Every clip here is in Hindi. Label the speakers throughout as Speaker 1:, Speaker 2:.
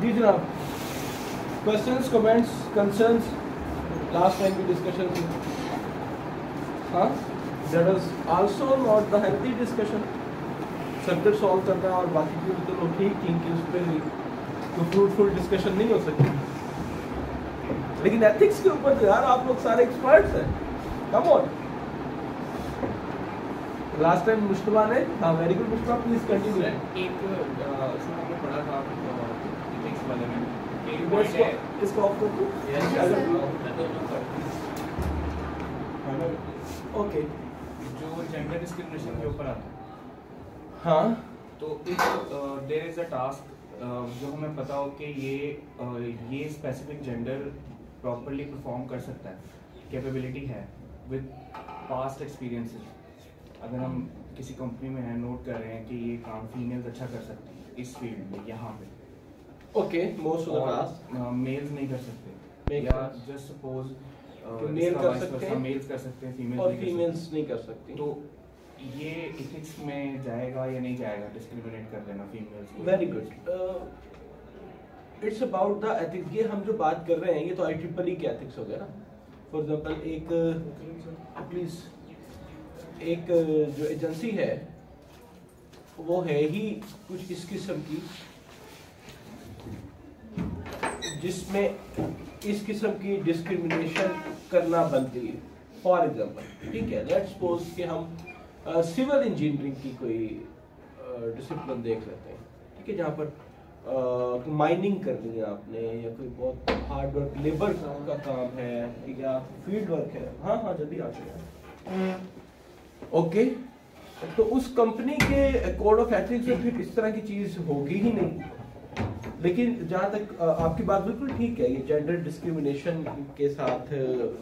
Speaker 1: जी जनाब, questions, comments, concerns, last time की डिस्कशन थी, हाँ, that was also not the healthy discussion. Subject solve करना और बाकी की तो लोग ठीक थी कि उस पर तो फ्रूटफुल डिस्कशन नहीं हो सकती, लेकिन एथिक्स के ऊपर तो यार आप लोग सारे एक्सपर्ट्स हैं, come on. Last time Mushtaba ने, हाँ very good Mushtaba, please continue.
Speaker 2: एक उसमें हमने पढ़ा था इथिक्स वाले में एक
Speaker 1: इसको
Speaker 2: पॉइंट है
Speaker 1: इसको ऑफ कर दो। ओके,
Speaker 2: जो जेंडर डिस्क्रिमिनेशन के ऊपर आता है।
Speaker 1: हाँ,
Speaker 2: तो if there is a task जो हमें पता हो कि ये स्पेसिफिक जेंडर प्रॉपर्ली परफॉर्म कर सकता है, कैपेबिलिटी है विद पास्ट एक्सपीरियंसेस। अगर हम किसी कंपनी में हैं, नोट कर रहे हैं कि ये काम फीमेल्स अच्छा कर सकती हैं इस फील्ड में, यहाँ पे
Speaker 1: okay, most of the task
Speaker 2: mails नहीं कर सकते,
Speaker 1: Make
Speaker 2: या
Speaker 1: sense.
Speaker 2: जस्ट सपोज
Speaker 1: मेल कर सकते हैं,
Speaker 2: मेल्स कर सकते हैं, फीमेल्स
Speaker 1: और फीमेल्स नहीं कर सकती।
Speaker 2: तो ये इथिक्स में जाएगा या नहीं जाएगा, डिस्क्रिमिनेट कर देना फीमेल्स को?
Speaker 1: Very good, it's about the ethics. ये हम जो बात कर रहे हैं ये तो IEEE के एथिक्स हो गया ना। फॉर एग्जांपल प्लीज एक जो एजेंसी है वो है ही कुछ इस किस्म की जिसमें इस किस्म की डिस्क्रिमिनेशन करना बनती है। फॉर एग्जांपल, ठीक है, लेट्स सपोज कि हम सिविल इंजीनियरिंग की कोई डिसिप्लिन देख लेते हैं, ठीक है, जहाँ पर माइनिंग करनी है आपने, या कोई बहुत हार्ड वर्क लेबर का काम है, या फील्ड वर्क है। हाँ हाँ, जल्दी आ जाए। ओके, तो उस कंपनी के कोड ऑफ एथिक्स में फिर इस तरह की चीज होगी ही नहीं। लेकिन जहाँ तक आपकी बात बिल्कुल ठीक है, ये जेंडर डिस्क्रिमिनेशन के साथ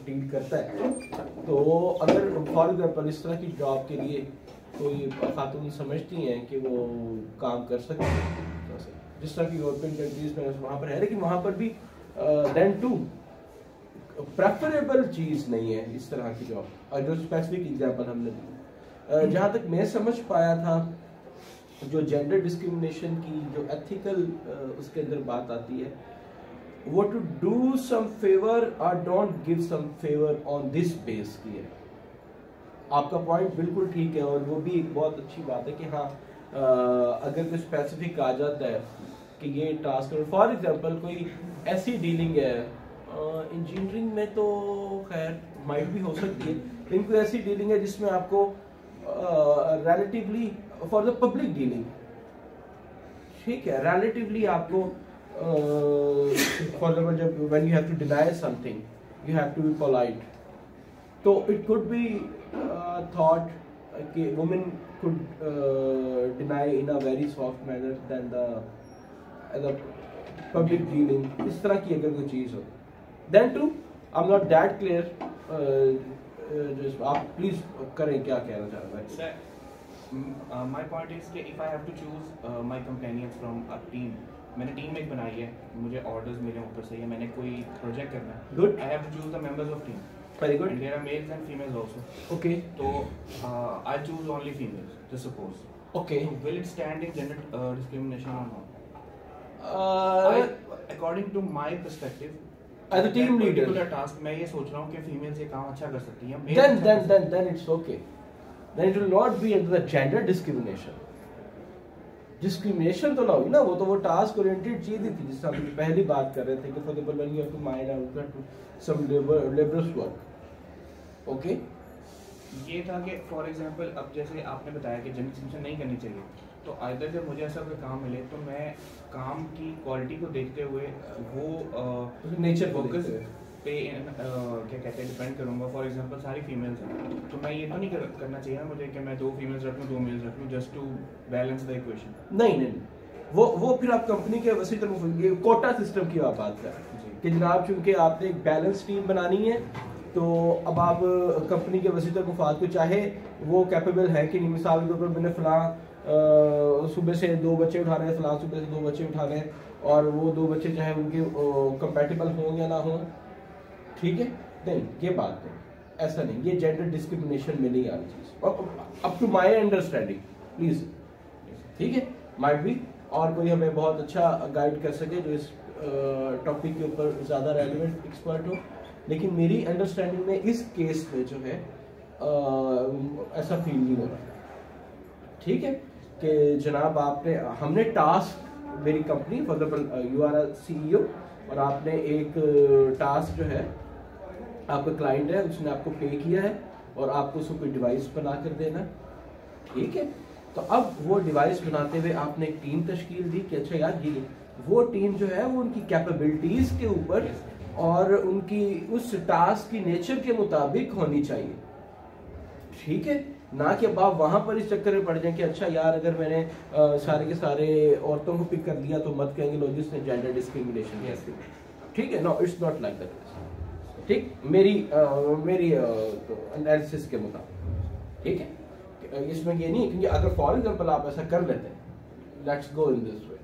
Speaker 1: डील करता है। तो अगर फॉर एग्जाम्पल इस तरह की जॉब के लिए कोई खातून समझती हैं कि वो काम कर सकती हैं, जिस तरह की यूरोपियन कंट्रीज में वहाँ पर है, लेकिन वहाँ पर भी देन टू प्रेफरेबल चीज़ नहीं है इस तरह की जॉब। और जो स्पेसिफिक एग्जाम्पल हमने दी, जहाँ तक मैं समझ पाया था, जो जेंडर डिस्क्रिमिनेशन की जो एथिकल उसके अंदर बात आती है, वो टू डू सम फेवर और don't give some favour on this base की है। आपका पॉइंट बिल्कुल ठीक है, और वो भी एक बहुत अच्छी बात है कि हाँ, अगर कोई स्पेसिफिक आ जाता है कि ये टास्क, फॉर एग्जांपल कोई ऐसी डीलिंग है इंजीनियरिंग में तो खैर माइट भी हो सकती है, लेकिन कोई ऐसी डीलिंग है जिसमें आपको relatively for the public dealing, ठीक है, रिलेटिवली आपको फॉर एग्जांपल जब when you have to deny something you have to be polite, तो इट कुड बी थॉट कि women could deny in a very soft manner then the public dealing. इस तरह की अगर कोई चीज हो, then too I am not that clear, आप प्लीज करें, क्या कहना चाह रहे हैं?
Speaker 2: My point is कि if I have to choose my companions from a team, मैंने टीम एक बनाई है, मुझे ऑर्डर्स मिले ऊपर से, या मैंने कोई प्रोजेक्ट करना है,
Speaker 1: Good.
Speaker 2: I have to choose the members of team.
Speaker 1: Very good.
Speaker 2: And there are males and females also.
Speaker 1: Okay.
Speaker 2: तो I choose only females, just suppose.
Speaker 1: Okay.
Speaker 2: So will it stand in gender discrimination or not?
Speaker 1: Uh,
Speaker 2: According to my perspective,
Speaker 1: as a team
Speaker 2: that
Speaker 1: leader,
Speaker 2: particular task मैं ये सोच रहा हूँ कि females ये काम अच्छा कर सकती हैं, males अच्छा कर सकते हैं।
Speaker 1: then it's okay. Then it will not be under the gender discrimination. Discrimination तो ना हुई ना, वो तो वो टास्क ओरिएंटेड चीज ही थी, जिससे हम पहली बात कर रहे थे कि for example when you have to mind out to some labours work. Okay,
Speaker 2: ये था कि फॉर एग्जांपल अब जैसे आपने बताया कि जेंडर डिस्क्रिमिनेशन नहीं करनी चाहिए, तो आइदर जब मुझे ऐसा कोई काम मिले तो मैं काम की क्वालिटी को देखते हुए वो
Speaker 1: नेचर
Speaker 2: फोकस पे क्या कहते हैं डिपेंड करूंगा। फॉर एग्जांपल सारी फीमेल्स हैं, तो मैं ये तो नहीं करना चाहिए ना मुझे कि मैं 2 फीमेल्स रख लूँ 2 मेल्स रख लूँ, just to balance the equation.
Speaker 1: नहीं, वो फिर आप कंपनी के वसी तरफ कोटा सिस्टम की आप बात कर रहे हैं कि जनाब चूंकि आपने एक बैलेंस टीम बनानी है, तो अब आप कंपनी के वसी तरफ मुफाद को चाहे वो कैपेबल है कि नहीं, मिसाल के तौर पर मैंने फलां सुबह से 2 बच्चे उठाने हैं, फलां सुबह से 2 बच्चे उठाने हैं, और वो 2 बच्चे चाहे उनके कंपैटिबल हों या ना हों, ठीक है, नहीं ये बात नहीं, ऐसा नहीं, ये जेंडर डिस्क्रिमिनेशन में नहीं आनी चीज, up to my understanding please, ठीक है, माइट बी और कोई हमें बहुत अच्छा गाइड कर सके जो इस टॉपिक के ऊपर ज़्यादा रेलिवेंट एक्सपर्ट हो। लेकिन मेरी अंडरस्टैंडिंग में इस केस में जो है ऐसा फील नहीं हो रहा। ठीक है कि जनाब आपने हमने टास्क, मेरी company for example you are a CEO और आपने एक टास्क जो है, आपका क्लाइंट है उसने आपको पे किया है और आपको उसको कोई डिवाइस बना कर देना। ठीक है, तो अब वो डिवाइस बनाते हुए आपने एक टीम तश्कील दी कि अच्छा यार ये वो टीम जो है वो उनकी कैपेबिलिटीज के ऊपर और उनकी उस टास्क की नेचर के मुताबिक होनी चाहिए। ठीक है, ना कि अब आप वहां पर इस चक्कर में पड़ जाए कि अच्छा यार अगर मैंने सारे के सारे औरतों को पिक कर लिया तो मत कहेंगे लोग जिसने जेंडर डिस्क्रिमिनेशन। ठीक है, no it's not like that. ठीक, मेरी एनालिसिस के मुताबिक। ठीक है, इसमें ये नहीं, क्योंकि अगर फॉर एग्जांपल आप ऐसा कर लेते हैं, let's go in this way,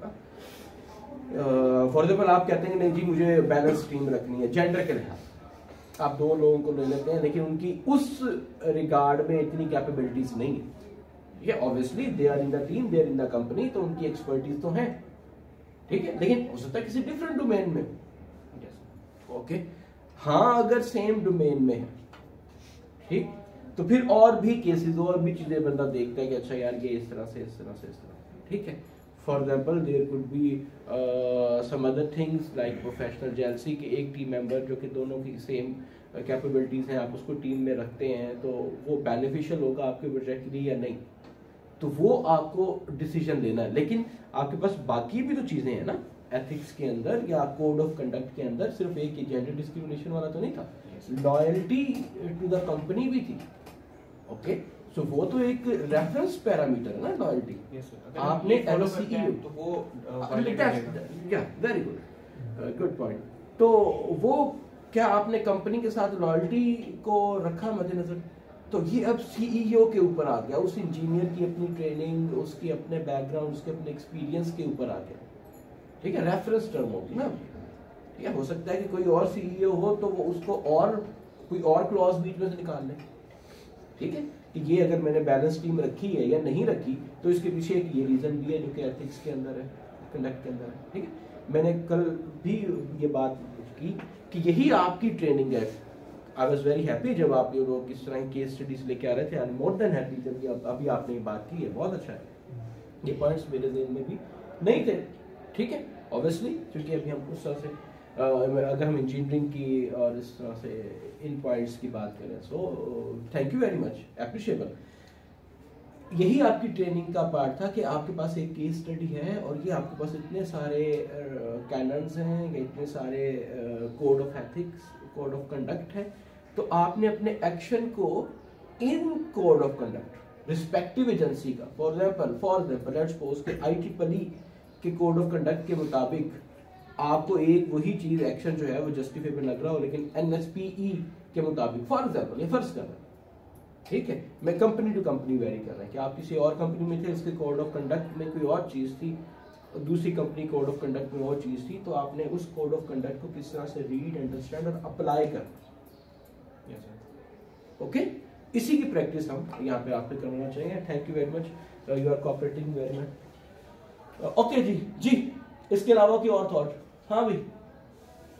Speaker 1: for example आप कहते हैं नहीं जी मुझे बैलेंस टीम रखनी है जेंडर के लिहाज, आप 2 लोगों को ले लेते हैं लेकिन उनकी उस रिगार्ड में इतनी कैपेबिलिटीज नहीं है। ये obviously they are in the team, they are in the company, तो उनकी एक्सपर्टीज तो है। ठीक है, लेकिन हो सकता है किसी डिफरेंट डोमेन में। ओके, हाँ अगर सेम डोमेन में है, ठीक, तो फिर और भी केसेस और भी चीजें बंदा देखता है कि अच्छा यार ये इस तरह से इस तरह से इस तरह। ठीक है, for example there could be some other things like professional jealousy के एक टीम मेंबर जो कि दोनों की सेम कैपेबिलिटीज हैं, आप उसको टीम में रखते हैं तो वो बेनिफिशियल होगा आपके प्रोजेक्ट के लिए या नहीं, तो वो आपको डिसीजन लेना है। लेकिन आपके पास बाकी भी तो चीजें हैं ना एथिक्स के अंदर या कोड ऑफ कंडक्ट के अंदर, सिर्फ एक जेंडर डिस्क्रिमिनेशन वाला तो नहीं था, लॉयल्टी टू द कंपनी भी थी। ओके, सो वो तो एक रेफरेंस पैरामीटर है ना लॉयल्टी। आपने LCE तो वो वेरी गुड पॉइंट। तो वो क्या आपने कंपनी के साथ लॉयल्टी को रखा मद्देनजर, तो ये अब CEO के ऊपर आ गया, उस इंजीनियर की अपनी ट्रेनिंग, उसके अपने बैकग्राउंड, उसके अपने एक्सपीरियंस के ऊपर आ गया। ठीक है, रेफरेंस टर्म होगी ना। या हो सकता है कि कोई और CEO हो तो वो उसको और कोई और क्लॉज बीच में से निकाल ले। ठीक है, कि ये अगर मैंने बैलेंस टीम रखी है या नहीं रखी तो इसके पीछे एक ये रीजन भी है जो कि एथिक्स के अंदर है, कंडक्ट के अंदर है। ठीक है, मैंने कल भी ये बात की कि यही आपकी ट्रेनिंग है। आई वॉज वेरी हैप्पी जब आप ये लोग इस तरह की केस स्टडीज लेके आ रहे थे, I am more than happy जब अभी आपने ये बात की है, बहुत अच्छा है। ये पॉइंट्स मेरे ज़हन में भी नहीं थे। ठीक है, ऑब्वियसली क्योंकि अभी हम उस तरह से अगर हम इंजीनियरिंग की और इस तरह से इन पॉइंट्स की बात करें, so thank you very much, appreciable. यही आपकी ट्रेनिंग का पार्ट था कि आपके पास एक केस स्टडी है और ये आपके पास इतने सारे कैनन्स हैं, इतने सारे code of ethics, code of conduct है, तो आपने अपने एक्शन को इन code of conduct respective agency का, फॉर एग्जांपल लेट्स सपोज कि IEEE के कोड ऑफ कंडक्ट के मुताबिक आपको एक वही चीज एक्शन जो है वो जस्टिफाइबल लग रहा हो, लेकिन NSPE के मुताबिक, फॉर एग्जांपल ये फर्ज कर रहा है, ठीक है, मैं कंपनी टू कंपनी वेरी कर रहा है कि आप किसी और कंपनी में थे, इसके कोड ऑफ कंडक्ट में कोई और चीज थी, दूसरी कंपनी कोड ऑफ कंडक्ट में और चीज थी, तो आपने उस कोड ऑफ कंडक्ट को किस तरह से रीड, अंडरस्टैंड और अप्लाई करना। ओके, इसी की प्रैक्टिस हम यहाँ पे आप पे करना चाहिए। Thank you very much, you are cooperating very much. Okay जी, इसके अलावा कोई और थॉट? हाँ भाई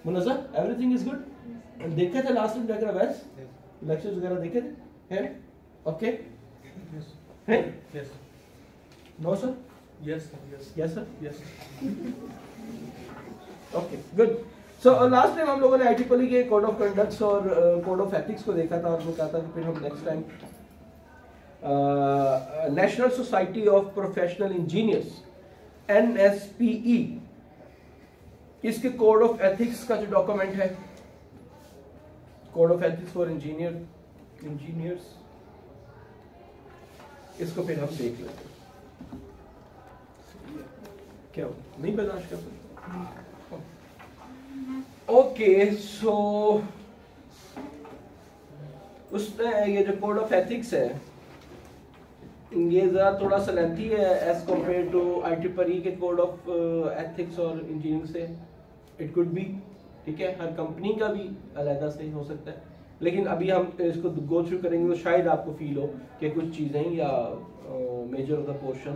Speaker 1: मुनज़्ज़र, एवरीथिंग इज गुड। देखे थे लास्ट टाइम जाकर वैस लेक्चर्स वगैरह देखे थे, हैं? ओके, हैं? Yes, no sir, yes sir, yes. Okay, good. So last time हम लोगों ने IEEE के कोड ऑफ कंडक्ट्स और कोड ऑफ एथिक्स को देखा था, और वो कहा था कि फिर हम next time national society of professional engineers NSPE, इसके कोड ऑफ एथिक्स का जो डॉक्यूमेंट है, code of ethics for engineers, इसको फिर हम देख लेते हैं। क्या नहीं बर्दाश्त कर सकते? ओके, सो उसमें ये जो कोड ऑफ एथिक्स है ये जरा थोड़ा सा लेंथी है एज कम्पेयर टू IEEE के कोड ऑफ एथिक्स और इंजीनियरिंग से। इट कुड बी, ठीक है, हर कंपनी का भी अलग से हो सकता है, लेकिन अभी हम इसको गो थ्रू करेंगे तो शायद आपको फील हो कि कुछ चीज़ें या मेजर ऑफ द पोर्शन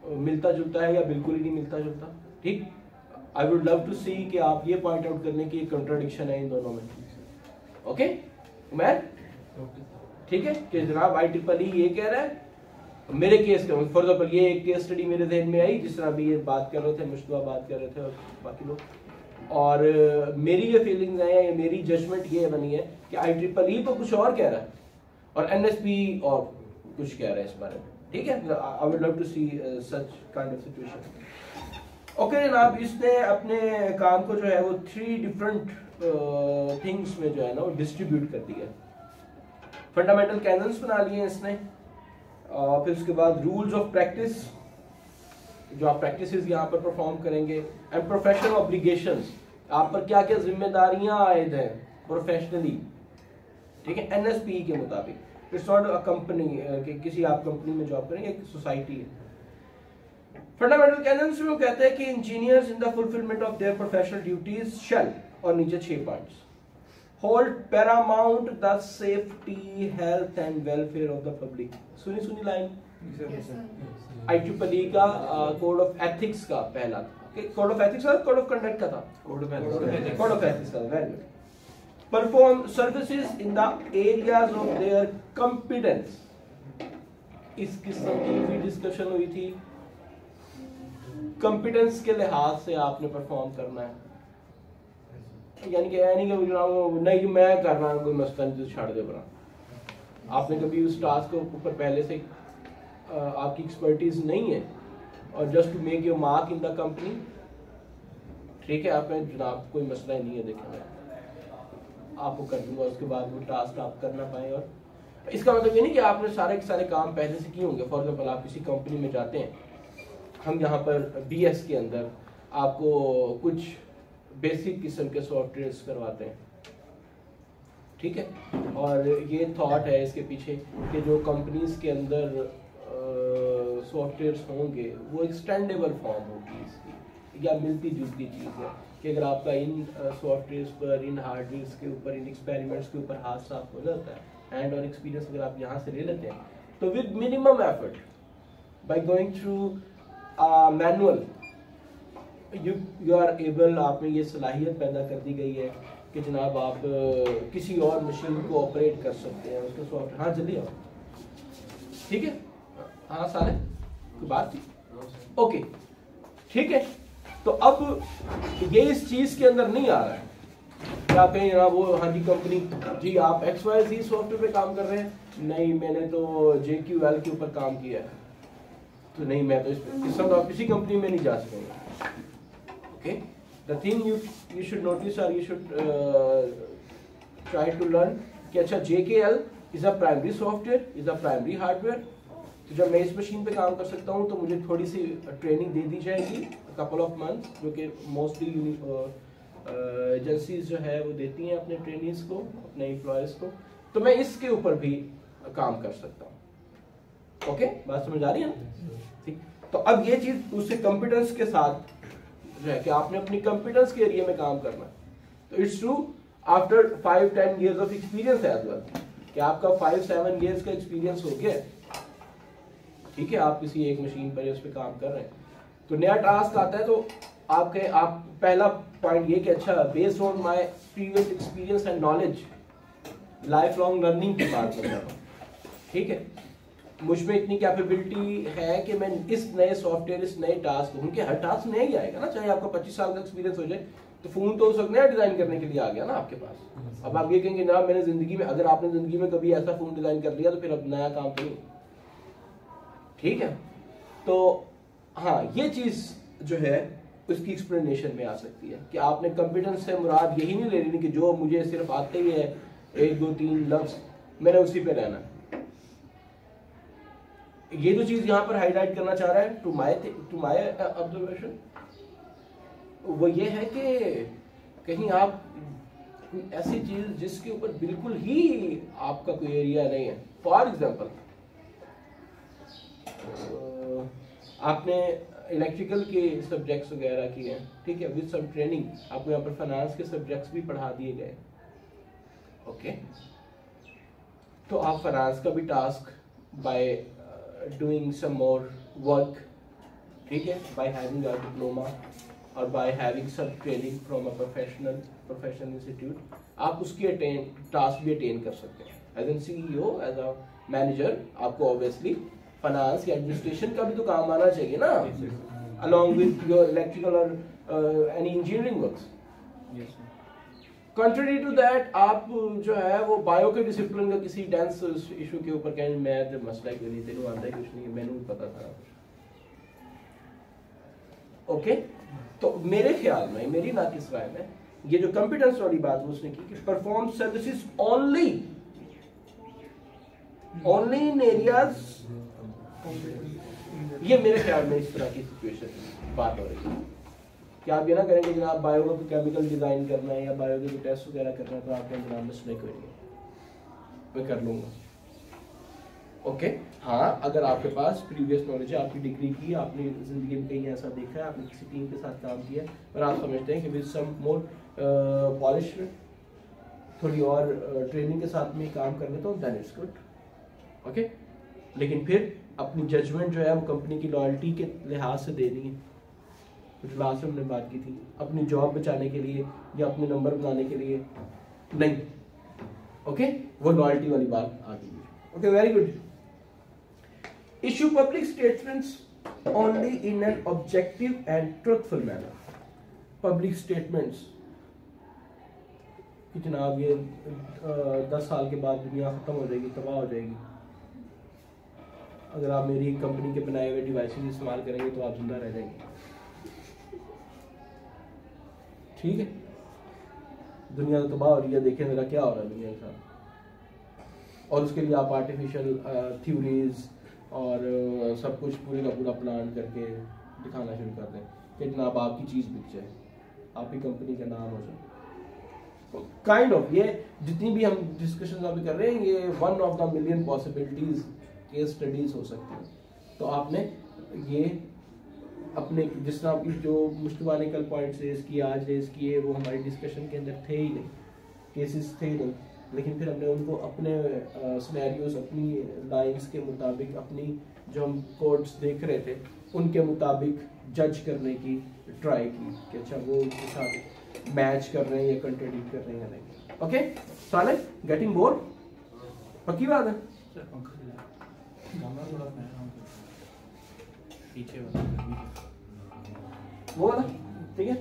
Speaker 1: मिलता जुलता है या बिल्कुल ही नहीं मिलता जुलता? ठीक, आई वुड लव टू सी कि आप ये पॉइंट आउट करने की कंट्राडिक्शन है इन दोनों में। ओके उमर, ठीक है कि जनाब IEEE ये कह रहा है, मेरे केस का फॉर एग्जांपल ये एक केस स्टडी मेरे ध्यान में आई जिस तरह अभी ये बात कर रहे थे, मुश्तबा बात कर रहे थे और बाकी लोग, और मेरी ये फीलिंग्स है या मेरी जजमेंट ये बनी है कि IEEE तो कुछ और कह रहा है और NSP और कुछ कह रहा है इस बारे में। ठीक है, I would love to see such kind of situation. Okay जनाब, इसने अपने काम को जो है वो 3 डिफरेंट थिंग्स में जो है ना वो डिस्ट्रीब्यूट कर दिया। फंडामेंटल कैनन्स बना लिए इसने, और फिर उसके बाद रूल्स ऑफ प्रैक्टिस, जो आप प्रैक्टिसेस यहाँ पर परफॉर्म करेंगे, एंड प्रोफेशनल ऑब्लिगेशंस, आप पर क्या क्या जिम्मेदारियां आयद हैं प्रोफेशनली। ठीक है, NSP के मुताबिक। इट्स नॉट अ कंपनी कि किसी आप कंपनी में जॉब करेंगे, एक सोसाइटी है। फंडामेंटल कैनन्स में वो कहते हैं कि engineers in the fulfilment of their professional duties shall, और नीचे 6 points, hold paramount the safety, health and welfare of the public. सुनी लाइन IEEE का कोड ऑफ एथिक्स का पहला था। कोड ऑफ एथिक्स का कोड ऑफ कंडक्ट का था, कोड ऑफ एथिक्स का। Very good. Perform services in the areas of their competence. इस किस्म की भी डिस्कशन हुई थी, कॉम्पिटेंस के लिहाज से आपने परफॉर्म करना है, यानी कि नहीं मैं कर रहा हूँ कोई मसला नहीं तो छाड़ दे बना। आपने कभी उस टास्क के ऊपर पहले से आपकी एक्सपर्टीज नहीं है और just to make your mark in the company, ठीक है, आपने जनाब कोई मसला ही नहीं है, देखें मैं आपको कर दूंगा, उसके बाद वो टास्क आप कर ना पाए। और इसका मतलब ये नहीं कि आपने सारे के सारे काम पहले से किए होंगे। फॉर एग्जाम्पल आप किसी कंपनी में जाते हैं, हम यहाँ पर BS के अंदर आपको कुछ बेसिक किस्म के सॉफ्टवेयर्स करवाते हैं, ठीक है, और ये थॉट है इसके पीछे कि जो कंपनीज के अंदर सॉफ्टवेयर्स होंगे वो एक्सटेंडेबल फॉर्म होगी इसकी, या मिलती जुलती चीज़ है कि अगर आपका इन सॉफ्टवेयर्स पर, इन हार्डवेयर के ऊपर, इन एक्सपेरिमेंट्स के ऊपर हाथ साफ हो जाता है, हैंड ऑन एक्सपीरियंस अगर आप यहाँ से ले लेते हैं, तो with minimum effort by going through manual you are able, आप में ये सलाहियत पैदा कर दी गई है कि जनाब आप किसी और मशीन को ऑपरेट कर सकते हैं उसका सॉफ्टवेयर। हाँ जल्दी आओ, ठीक है, हाँ सारे कोई बात थी, ओके ठीक है। तो अब ये इस चीज के अंदर नहीं आ रहा है कि आप कहें जनाब वो हाँ जी कंपनी जी आप XYZ सॉफ्टवेयर पे काम कर रहे हैं, नहीं मैंने तो JQL के ऊपर काम किया है, तो नहीं मैं तो इस समय आप किसी कंपनी में नहीं जा सकेंगे। Okay, the thing you should notice or you should try to learn कि अच्छा JKL is a primary software, is a primary hardware। तो जब मैं इस मशीन पे काम कर सकता हूँ तो मुझे थोड़ी सी ट्रेनिंग दे दी जाएगी, couple of months, जो कि मोस्टली एजेंसीज जो है वो देती हैं अपने ट्रेनिंग्स को, अपने एम्प्लॉयज को, तो मैं इसके ऊपर भी काम कर सकता हूँ। ओके, बात समझ आ रही है ना? ठीक, तो अब ये चीज उससे कॉम्पिटेंस के साथ है कि आपने अपनी कॉम्पिटेंस के एरिया में काम करना है। तो it's true after 5-10 years of experience as well, कि आपका 5-7 years का एक्सपीरियंस हो गया, ठीक है, आप किसी एक मशीन पर उस पर काम कर रहे हैं, तो नया टास्क आता है तो आप पहला पॉइंट ये कि अच्छा based on my previous experience and knowledge, life long learning की बात कर रहा हूँ, ठीक है, मुझ में इतनी कैपेबिलिटी है कि मैं इस नए सॉफ्टवेयर, इस नए टास्क, उनके हर टास्क नया ही आएगा ना, चाहे आपका 25 साल का एक्सपीरियंस हो जाए, तो फोन तो उस वक्त नया डिजाइन करने के लिए आ गया ना आपके पास। अब आप ये कहेंगे ना मैंने जिंदगी में, अगर आपने जिंदगी में कभी ऐसा फोन डिजाइन कर लिया तो फिर अब नया काम तो नहीं, ठीक है। तो हाँ, ये चीज जो है उसकी एक्सप्लेनेशन में आ सकती है कि आपने कॉम्पिटेंस से मुराद यही नहीं ले रही कि जो मुझे सिर्फ आते ही है 1-2-3 लफ्ज मैंने उसी पे रहना है। ये जो चीज यहाँ पर हाईलाइट करना चाह रहा है टू माय ऑब्जर्वेशन वो ये है कि कहीं आप कोई ऐसी चीज जिसके ऊपर बिल्कुल ही आपका कोई एरिया नहीं है, फॉर एग्जांपल आपने इलेक्ट्रिकल के सब्जेक्ट्स वगैरह किए हैं, ठीक है, विद सम ट्रेनिंग आपको यहाँ पर फाइनेंस के सब्जेक्ट्स भी पढ़ा दिए गए, ओके, तो आप फाइनेंस का भी task by doing some more work ठीक है, बाय हैविंग अ डिप्लोमा और by having some training from a professional institute आप उसकी टास्क भी अटेन कर सकते हैं। As an CEO, as a manager, आपको ऑब्वियसली फाइनेंस या एडमिनिस्ट्रेशन का भी तो काम आना चाहिए ना, अलॉन्ग विद योर इलेक्ट्रिकल और any engineering works. Contrary to that, आप जो है वो बायो के डिसिप्लिन का किसी डेंस इशू के ऊपर कहें मैं तो मसला ही नहीं, तेनों आता है कुछ नहीं, मैंने भी पता था। ओके, तो मेरे ख्याल में, मेरी नाकिस राय में, ये जो कंपिटेंस वाली बात उसने की कि perform services only in areas, ये मेरे ख्याल में इस तरह की सिचुएशन बात हो रही है कि आप ये ना करेंगे जनाब बायो का केमिकल डिजाइन करना है या बायो के टेस्ट वगैरह करना है तो आपके जनाब में स्नेक होगी, मैं कर लूंगा। ओके, हाँ, अगर आपके पास प्रीवियस नॉलेज है, आपकी डिग्री की, आपने जिंदगी में कहीं ऐसा देखा है, आपने किसी टीम के साथ काम किया और आप समझते हैं कि विद सम मोर पॉलिश, थोड़ी और ट्रेनिंग के साथ में काम कर लेता हूँ, देन इट्स गुड। ओके, लेकिन फिर अपनी जजमेंट जो है वो कंपनी की लॉयल्टी के लिहाज से देनी है, कुछ लास्ट में हमने बात की थी, अपनी जॉब बचाने के लिए या अपने नंबर बनाने के लिए नहीं। ओके, वो लॉयल्टी वाली बात आ गई है। Okay, very good. Issue public statements only in an objective and truthful manner. Public statements कि जनाब ये 10 साल के बाद दुनिया खत्म हो जाएगी, तबाह हो जाएगी, अगर आप मेरी कंपनी के बनाए हुए डिवाइसेस इस्तेमाल करेंगे तो आप जिंदा रह जाएंगे। ठीक है, दुनिया तो तबाह हो रही है, देखें जरा क्या हो रहा है दुनिया के साथ, और उसके लिए आप आर्टिफिशियल थ्योरीज और सब कुछ पूरे का पूरा प्लान करके दिखाना शुरू कर दें कि जनाब आपकी चीज़ बिक जाए, आपकी कंपनी का नाम हो जाए। काइंड ऑफ ये जितनी भी हम डिस्कशन अभी कर रहे हैं, ये one of the million possibilities case studies हो सकती है। तो आपने ये अपने जिस तरह आपकी जो मुश्किल ने कल पॉइंट्स रेज किए, आज रेज किए, वो हमारी डिस्कशन के अंदर थे ही नहीं, केसेस थे ही नहीं, लेकिन फिर हमने उनको अपने सिनेरियोज, अपनी लाइंस के मुताबिक, अपनी जो हम कोड्स देख रहे थे उनके मुताबिक जज करने की ट्राई की कि अच्छा वो उसके साथ मैच कर रहे हैं या कंट्राडिक्ट कर रहे हैं या नहीं। ओके, साले गेटिंग बोर, पक्की बात है।
Speaker 2: पीछे वाला
Speaker 1: वो वाला ठीक है।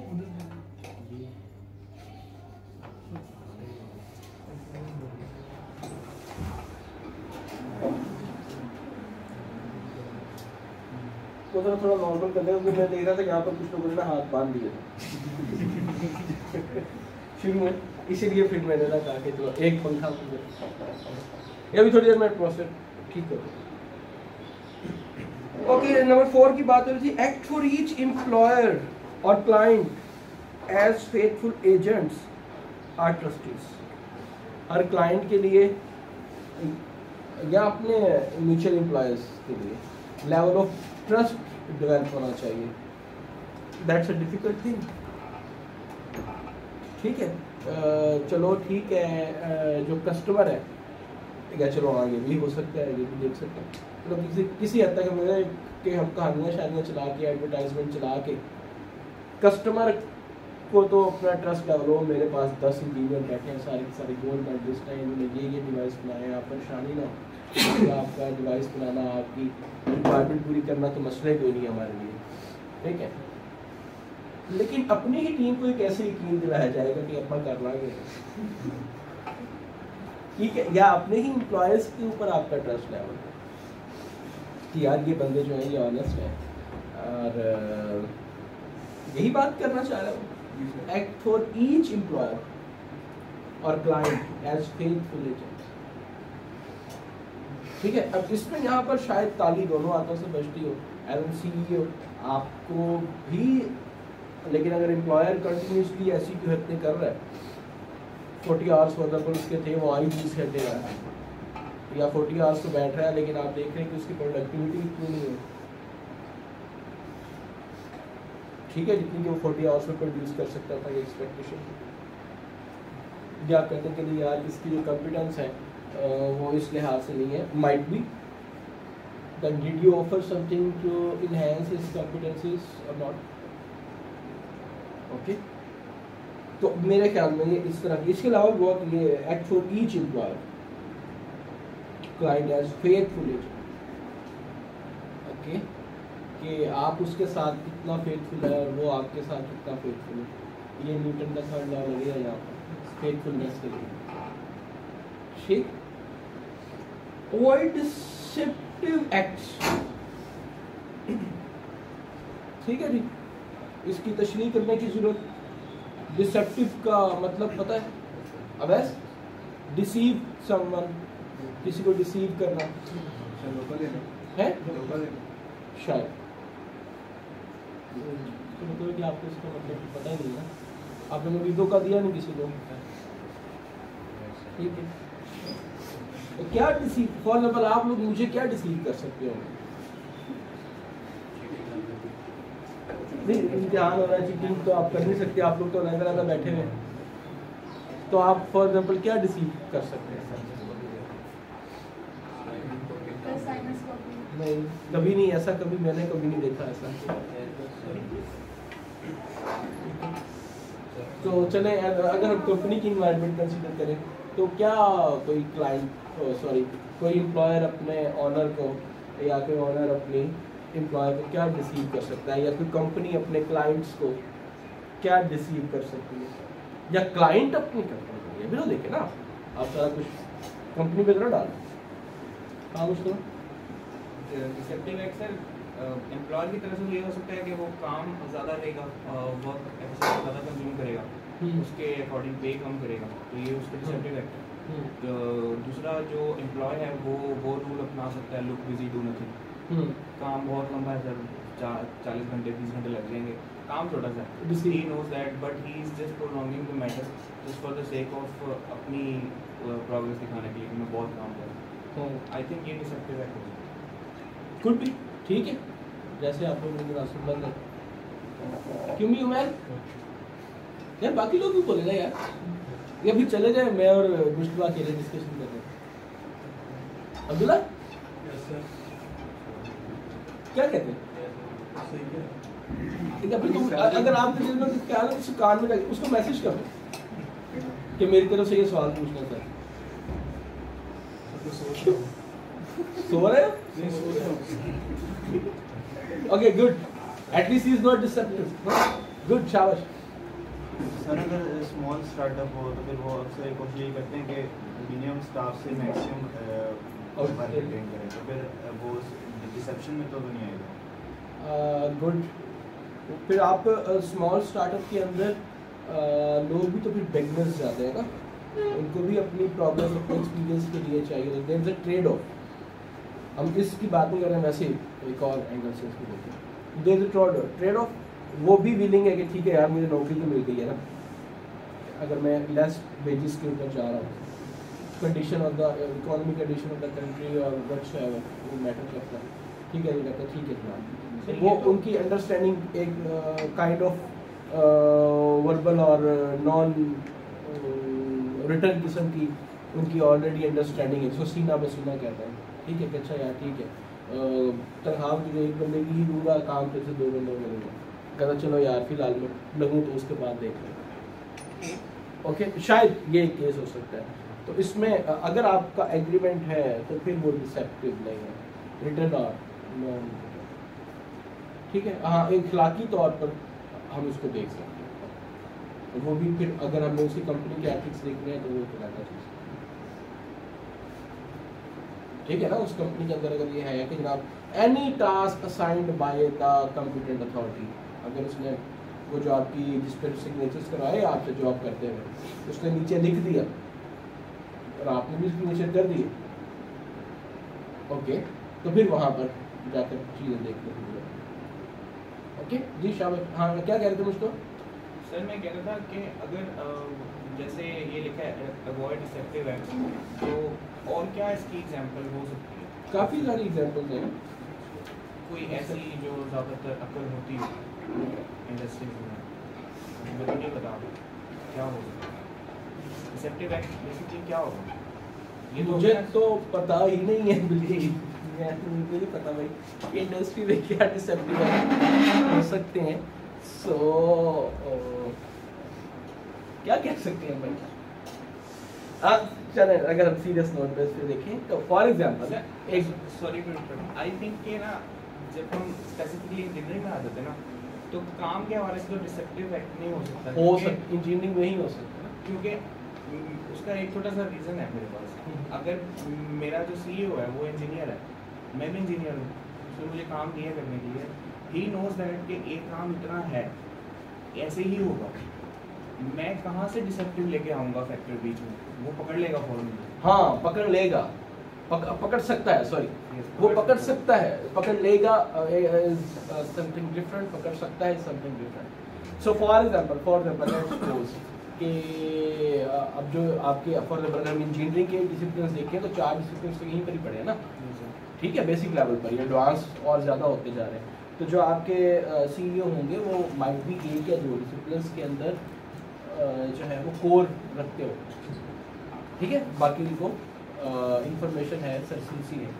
Speaker 1: तो थोड़ा नॉर्मल कर दे, क्योंकि मैं देख रहा था यहाँ पर कुछ लोगों ने ना हाथ बांध दिए शुरू में, इसीलिए फिर मैंने ना कहा कि चलो एक पंखा ये अभी थोड़ी देर में प्रोसेस ठीक करो। ओके, नंबर 4 की बात हो रही थी, एक्ट फॉर ईच एम्प्लॉयर और client as faithful agents or trustees. हर क्लाइंट के लिए या अपने म्यूचुअल एम्प्लॉयर्स के लिए लेवल ऑफ ट्रस्ट डेवलप होना चाहिए। That's a difficult thing. ठीक है, चलो ठीक है, जो कस्टमर है क्या, चलो हाँ ये भी हो सकता है, ये भी देख सकते हैं, मतलब किसी हद तक मुझे कि हम कहानियाँ शानियाँ चला के, एडवर्टाइजमेंट चला के कस्टमर को तो अपना ट्रस्ट लेवल हो, मेरे पास 10 इंजीनियर बैठे हैं, सारी गोल्ड मेडलिस्ट हैं, इन्होंने ये डिवाइस बनाए हैं, आप परेशानी ना हो, आपका डिवाइस बनाना, आपकी रिक्वायरमेंट पूरी करना तो मसले कोई नहीं हमारे लिए। ठीक है, लेकिन अपनी ही टीम को एक ऐसे यकीन दिलाया जाएगा कि अपना कर लाएंगे, ठीक है, या अपने ही एम्प्लॉयर्स के ऊपर आपका ट्रस्ट लेवल है कि यार ये बंदे जो है ये ऑनेस्ट है और यही बात करना चाह रहा हूँ। एक्ट फॉर ईच एम्प्लॉयर और क्लाइंट एज फेथफुल एजेंट। ठीक है, अब इसमें यहाँ पर शायद ताली दोनों हाथों से बजती हो, एज एन सीईओ आपको भी, लेकिन अगर एम्प्लॉयर कंटिन्यूसली ऐसी की हरकतें कर रहा है, 40 आवर्स फॉर एग्जाम्पल उसके थे, वो आई 20 घंटे रहा है या 40 आवर्स तो बैठ रहा है, लेकिन आप देख रहे हैं कि उसकी प्रोडक्टिविटी इतनी नहीं है। ठीक है, जितनी कि वो 40 आवर्स में प्रोड्यूस कर सकता था, ये एक्सपेक्टेशन या कहते कि नहीं यार इसकी जो कॉम्पिटेंस है वो इस लिहाज से नहीं है, might be then did you offer something to enhance his competencies or not? Okay. तो मेरे ख्याल में ये इस तरह की, इसके अलावा बहुत ये act for each employer client as faithful agent, okay, कि आप उसके साथ कितना फेथफुल है और वो आपके साथ कितना फेथफुल है। ये न्यूटन का थर्ड लॉ लगेगा यहाँ पर फेथफुलनेस के लिए। ठीक, अवॉइड डिसेप्टिव एक्ट्स, ठीक है जी, इसकी तशरीह करने की जरूरत। डिसेप्टिव का मतलब पता है? अवैस, डिसीव समवन, किसी को डिसीव करना है शायद, तो मतलब कि आपको इसका मतलब पता ही नहीं है, आपने कभी धोखा दिया नहीं किसी को, ठीक है। तो क्या डिसीव, फॉर एग्जाम्पल आप लोग मुझे क्या डिसीव कर सकते हो? नहीं, इम्तिहान हो रहा है, चीटिंग तो आप कर नहीं सकते, आप लोग तो अलग-अलग बैठे हुए हैं, तो आप फॉर एग्जाम्पल क्या डिसीव कर सकते हैं? नहीं, कभी नहीं, ऐसा कभी मैंने कभी नहीं देखा ऐसा। तो चले, अगर हम कंपनी की इन्वायरमेंट कंसीडर करें तो क्या कोई कोई एम्प्लॉयर अपने ऑनर को या कोई ऑनर अपनी एम्प्लॉयर को क्या डिसीव कर सकता है, या कोई कंपनी अपने क्लाइंट्स को क्या डिसीव कर सकती है, या क्लाइंट अपनी कंपनी को? ये भी तो देखे ना आप, सारा कुछ कंपनी पे डाल। हाँ उसको
Speaker 2: डिसेप्टिव एक्ट सर एम्प्लॉयर की तरफ से ये हो सकता है कि वो काम ज़्यादा लेगा, वर्क ज़्यादा कंज्यूम करेगा, उसके अकॉर्डिंग पे कम करेगा, तो ये उसका डिसेप्टिव एक्ट है। तो दूसरा जो एम्प्लॉय है वो रूल अपना सकता है, लुक बिजी डू नथिंग, काम बहुत लंबा है सर, 40 घंटे 30 घंटे लग जाएंगे, काम छोटा सा है, he knows that, but he is just prolonging the matter just for the sake of अपनी प्रोग्रेस दिखाने के लिए कि मैं बहुत काम कर रहा हूँ। आई थिंक ये डिसेप्टिव एक्ट है,
Speaker 1: कुड बी, ठीक है, जैसे आप लोग मुनासिब लग रहे। क्यों भी उमर यार, बाकी लोग भी बोले ना यार, ये भी चले जाए, मैं और मुश्तबा अकेले डिस्कशन कर रहे हैं। अब्दुल्ला क्या कहते हैं? तुम अगर आप कान में लगे उसको मैसेज कर दो कि मेरी तरफ से ये सवाल पूछना था। सो रहे हो? Okay good, at least he is not deceptive, good, शाबाश।
Speaker 3: सर अगर स्मॉल स्टार्टअप हो तो फिर वो अक्सर कोशिश यही करते हैं कि मिनिमम स्टाफ से मैक्सिमम मेंटेन करें, तो फिर वो डिसेप्शन में तो नहीं आएगा।
Speaker 1: गुड, फिर आप स्मॉल स्टार्टअप के अंदर लोग भी तो फिर बिगनर्स जाते हैं ना, उनको भी अपनी प्रॉब्लम अपने एक्सपीरियंस के लिए चाहिए, there is a trade off. हम इसकी बात नहीं कर रहे हैं, वैसे एक और एंगल से इसको देखते हैं, there is a trade off. वो भी विलिंग है कि ठीक है यार मुझे नौकरी तो मिल गई है ना, अगर मैं लेस वेजेस के ऊपर जा रहा हूँ, condition of the economic condition of the country और व्हाट्स वो मैटर करता है, ठीक है, ये कहता है ठीक है जनाब, वो उनकी अंडरस्टैंडिंग एक काइंड ऑफ वर्बल और नॉन रिटर्न किस्म की उनकी ऑलरेडी अंडरस्टैंडिंग है, जिसको सीना बसीना कहता है, ठीक है कि अच्छा यार ठीक है, तनख्वाह तुझे एक बंदे की ही दूंगा, काम फिर से 2 बंदों को मिलेगा, कहता चलो यार फिलहाल मैं लगूँ तो उसके बाद देख लें। ओके, शायद ये एक केस हो सकता है। तो इसमें अगर आपका एग्रीमेंट है तो फिर वो डिसेप्टिव नहीं है, रिटर्न और नॉन, ठीक है। हाँ, इखलाकी तौर पर हम इसको देख सकते हैं, वो भी फिर अगर हमें उसी कंपनी के एथिक्स देखने हैं तो वो कहना चाहिए, ठीक है ना। उस कंपनी के अंदर अगर ये है कि जनाब any task assigned by the competent authority, अगर उसने वो जो आपकी जिस पर सिग्नेचर्स करवाए आपसे जॉब करते हुए उसने नीचे लिख दिया और आपने भी सिग्नेचर कर दिए, ओके, तो फिर वहाँ पर जाकर चीज़ें देखने के लिए। ओके जी शाबाश। हाँ क्या कह रहे थे मुझको?
Speaker 2: सर मैं कह रहा था कि अगर जैसे ये लिखा है अवॉइड डिसेप्टिव एक्ट, तो और क्या इसकी एग्जांपल हो सकती है?
Speaker 1: काफ़ी सारी एग्जांपल्स हैं,
Speaker 2: कोई ऐसी जो ज़्यादातर अक्ल होती है इंडस्ट्रीज में, मुझे नहीं पता क्या हो सकता है डिसेप्टिव एक्ट बेसिकली क्या होगा? ये
Speaker 1: मुझे तो पता ही नहीं है बिल्कुल, मुझे नहीं पता भाई इंडस्ट्री में क्या डिसेप्टिव हो सकते हैं। सो क्या कह सकते हैं भाई। चलें अगर हम सीरियस नोट पे इस पे देखें तो फॉर एग्जांपल है एक,
Speaker 2: sorry to interrupt, I think कि ना जब हम स्पेसिफिकली इंजीनियरिंग में आ जाते हैं ना, तो काम के हवाले से तो डिसेप्टिव एक्ट नहीं हो सकता,
Speaker 1: इंजीनियरिंग में ही हो सकता है
Speaker 2: क्योंकि उसका एक छोटा सा रीज़न है मेरे पास। अगर मेरा जो सीईओ है वो इंजीनियर है, मैं भी इंजीनियर हूँ, उसने मुझे काम दिया करने के लिए, ही नोज दैट कि एक काम इतना है, ऐसे ही होगा, मैं कहाँ से डिसेप्टिव लेके आऊँगा फैक्टर बीच में, वो पकड़ लेगा फॉरन।
Speaker 1: हाँ पकड़ लेगा, पकड़ सकता है, सॉरी वो पकड़ सकता है, पकड़ लेगा समथिंग डिफरेंट, पकड़ सकता है something different. So for example let's suppose कि अब जो आपके फॉर एग्जांपल अगर हम इंजीनियरिंग के डिसिप्लिन देखें तो 4 डिसिप्लिन तो यहीं पर ही पड़े हैं ना, ठीक है, बेसिक लेवल पर, ये एडवांस और ज़्यादा होते जा रहे हैं। तो जो आपके सीईओ होंगे वो माइट भी 1 या 2 डिसिप्लिन के अंदर जो है वो कोर रखते हो, ठीक है, बाकी उनको इंफॉर्मेशन है सरसीसी है,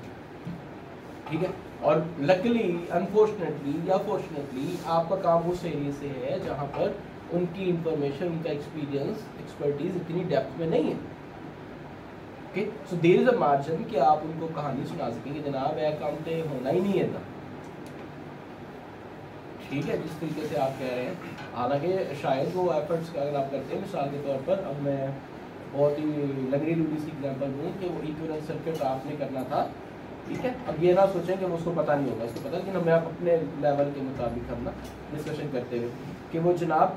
Speaker 1: ठीक है। और लकीली अनफॉर्चुनेटली या फॉर्चुनेटली आपका काम उस एरिया से है जहाँ पर उनकी इंफॉर्मेशन, उनका एक्सपीरियंस, एक्सपर्टीज इतनी डेप्थ में नहीं है, okay. So there is a margin कि आप उनको कहानी सुना सकेंगे, जनाब यह काम तो होना ही नहीं है था, ठीक है, जिस तरीके से आप कह रहे हैं। हालांकि शायद वो एफर्ट्स अगर आप करते हैं, मिसाल के तौर पर अब मैं बहुत ही लंगड़ी लूडी सी एग्जाम्पल दूँ कि वो इक्विवेलेंट सर्किट आपने करना था, ठीक है। अब ये ना सोचें कि वो उसको पता नहीं होगा, उसको पता है कि मैं अपने लेवल के मुताबिक हम ना डिस्कशन करते हुए कि वो जनाब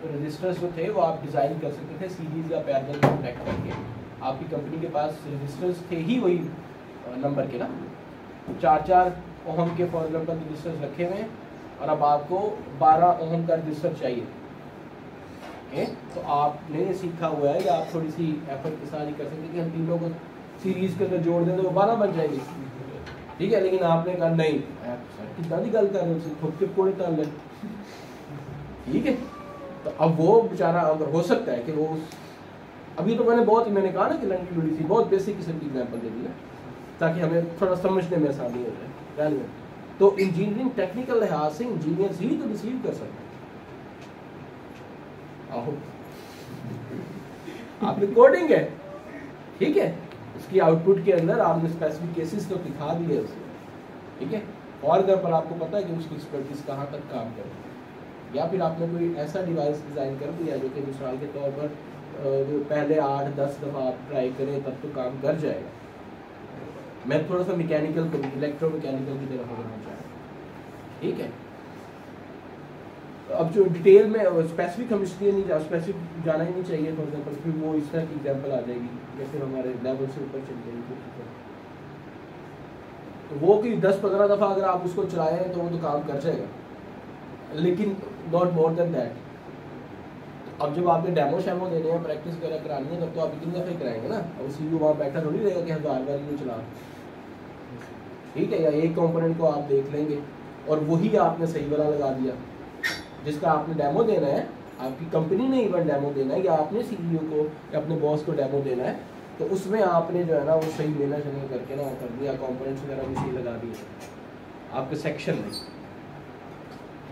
Speaker 1: रजिस्टर्स जो थे वो आप डिज़ाइन कर सकते थे सीरीज़ या पैरेलल में कनेक्ट करके। आपकी कंपनी के पास रजिस्टर्स थे ही वही नंबर के ना, 4-4 ओहम के फॉर एग्जाम्पल रजिस्टर्स रखे हुए हैं, और अब आपको 12 ओहम का रजिस्टर चाहिए, ओके। तो आपने ये सीखा हुआ है या आप थोड़ी सी एफर्ट के साथ ही कर सकते हैं कि हम तीनों को सीरीज़ के अंदर जोड़ दें तो वो 12 बन जाएगी, ठीक है। लेकिन आपने कहा नहीं, कितना भी गल कर रहे हो, खुद के कोड़े टाल लें, ठीक है। तो अब वो बेचारा अगर हो सकता है कि वो अभी तो मैंने कहा ना कि लंगी लुड़ी सी बहुत बेसिक किस्म की एग्जाम्पल दे दी ना, ताकि हमें थोड़ा समझने में आसानी हो जाए। तो इंजीनियरिंग टेक्निकल लिहाज से इंजीनियर्स ही तो रिसीव कर सकते हैं। आप रिकॉर्डिंग है, ठीक है, उसकी आउटपुट के अंदर आपने स्पेसिफिक केसेस तो दिखा दिए उसे, ठीक है, और अगर पर आपको पता है कि उसकी एक्सपर्टीज कहाँ तक काम कर रही है, या फिर आपने कोई ऐसा डिवाइस डिज़ाइन कर दिया जो कि मिसाल के तौर पर जो पहले 8-10 दफ़ा आप ट्राई करें तब तो काम कर जाएगा। मैं थोड़ा सा मैकेनिकल को इलेक्ट्रोमैकेनिकल की तरफ बढ़ना चाहूँ, ठीक है। अब जो डिटेल में स्पेसिफिक हम इसलिए नहीं स्पेसिफिक जाना ही नहीं चाहिए, फॉर एग्जाम्पल फिर वो इस तरह की एग्जाम्पल आ जाएगी या फिर हमारे लेवल से ऊपर चल जाएगी। तो वो कि 10-15 दफ़ा अगर आप उसको चलाएं तो वो तो काम कर जाएगा, लेकिन नॉट मोर देन दैट। अब जब आपने डेमो शेमो देने हैं, प्रैक्टिस वगैरह करानी है, तब तो आप इतनी दफ़े कराएंगे ना। अब उसी को वहाँ बैठा थोड़ी रहेगा कि 1000 बार ये चला, ठीक है। या एक कंपोनेंट को आप देख लेंगे और वही आपने सही वाला लगा दिया जिसका आपने डेमो देना है, आपकी कंपनी ने इवन डेमो देना है या आपने सीईओ को या अपने बॉस को डेमो देना है, तो उसमें आपने जो है ना वो सही लेना शुरू करके ना कर दिया, कंपोनेंट्स वगैरह भी सही लगा दिए आपके सेक्शन में,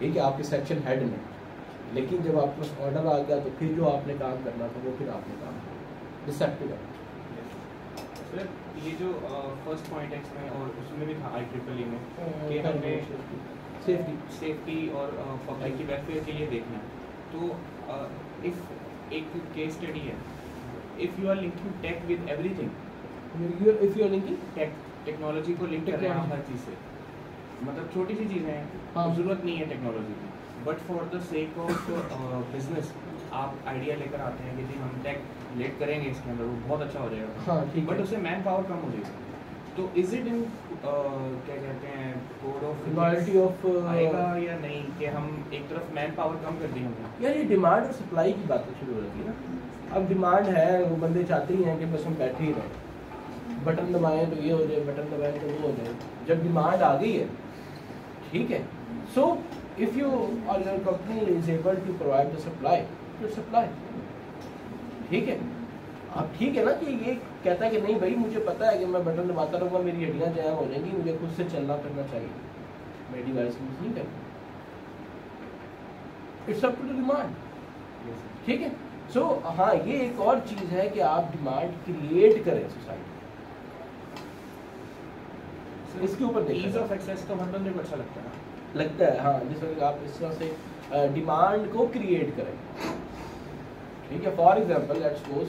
Speaker 1: ठीक है, आपके सेक्शन हेड में। लेकिन जब आपके पास ऑर्डर आ गया तो फिर जो आपने काम करना था वो फिर आपने काम डिसेप्टिव है।
Speaker 2: सर ये जो फर्स्ट पॉइंट है इसमें और उसमें भी था IEEE में कि हमें सेफ्टी और पब्लिक की वेलफेयर के लिए देखना है। तो इफ एक केस स्टडी है, if you are linking tech with everything,
Speaker 1: if you are linking
Speaker 2: technology को लिंक कर रहे हैं आप हर चीज़ से, मतलब छोटी सी चीज़ें हैं, ज़रूरत नहीं है टेक्नोलॉजी की, but for the sake of business आप आइडिया लेकर आते हैं कि जी हम टेक लेट करेंगे इसके अंदर, वो बहुत अच्छा हो जाएगा,
Speaker 1: हाँ ठीक,
Speaker 2: बट उससे मैन पावर कम हो जाएगी। तो इज इट इन क्या कहते हैं कोड ऑफ
Speaker 1: लॉयल्टी ऑफ
Speaker 2: आएगा या नहीं कि हम एक तरफ मैन पावर कम कर दी हमने?
Speaker 1: यार ये डिमांड और सप्लाई की बात शुरू हो जाती है ना। अब डिमांड है, वो बंदे चाहते ही हैं कि बस हम बैठे ही रहें, बटन दबाएं तो ये हो जाए, बटन दबाएं तो वो हो जाए। जब डिमांड आ गई है, ठीक है, सो इफ यू और your company is able to provide the supply, ठीक है। अब ठीक है ना कि ये कहता है कि नहीं भाई मुझे पता है कि मैं बटन दबाता रहूँगा मेरी हड्डियाँ जैम हो जाएंगी, मुझे खुद से चलना करना चाहिए, मैं डिवाइस यूज नहीं करता। It's up to the demand, ठीक है। सो हाँ, ये एक और चीज़ है कि आप डिमांड क्रिएट करें सोसाइटी, इसके ऊपर
Speaker 2: ईज ऑफ एक्सेस तो हर बंदे को अच्छा लगता है
Speaker 1: लगता है। हाँ, जिस वक्त आप इस तरह से डिमांड को क्रिएट करें, ठीक है। For example let's suppose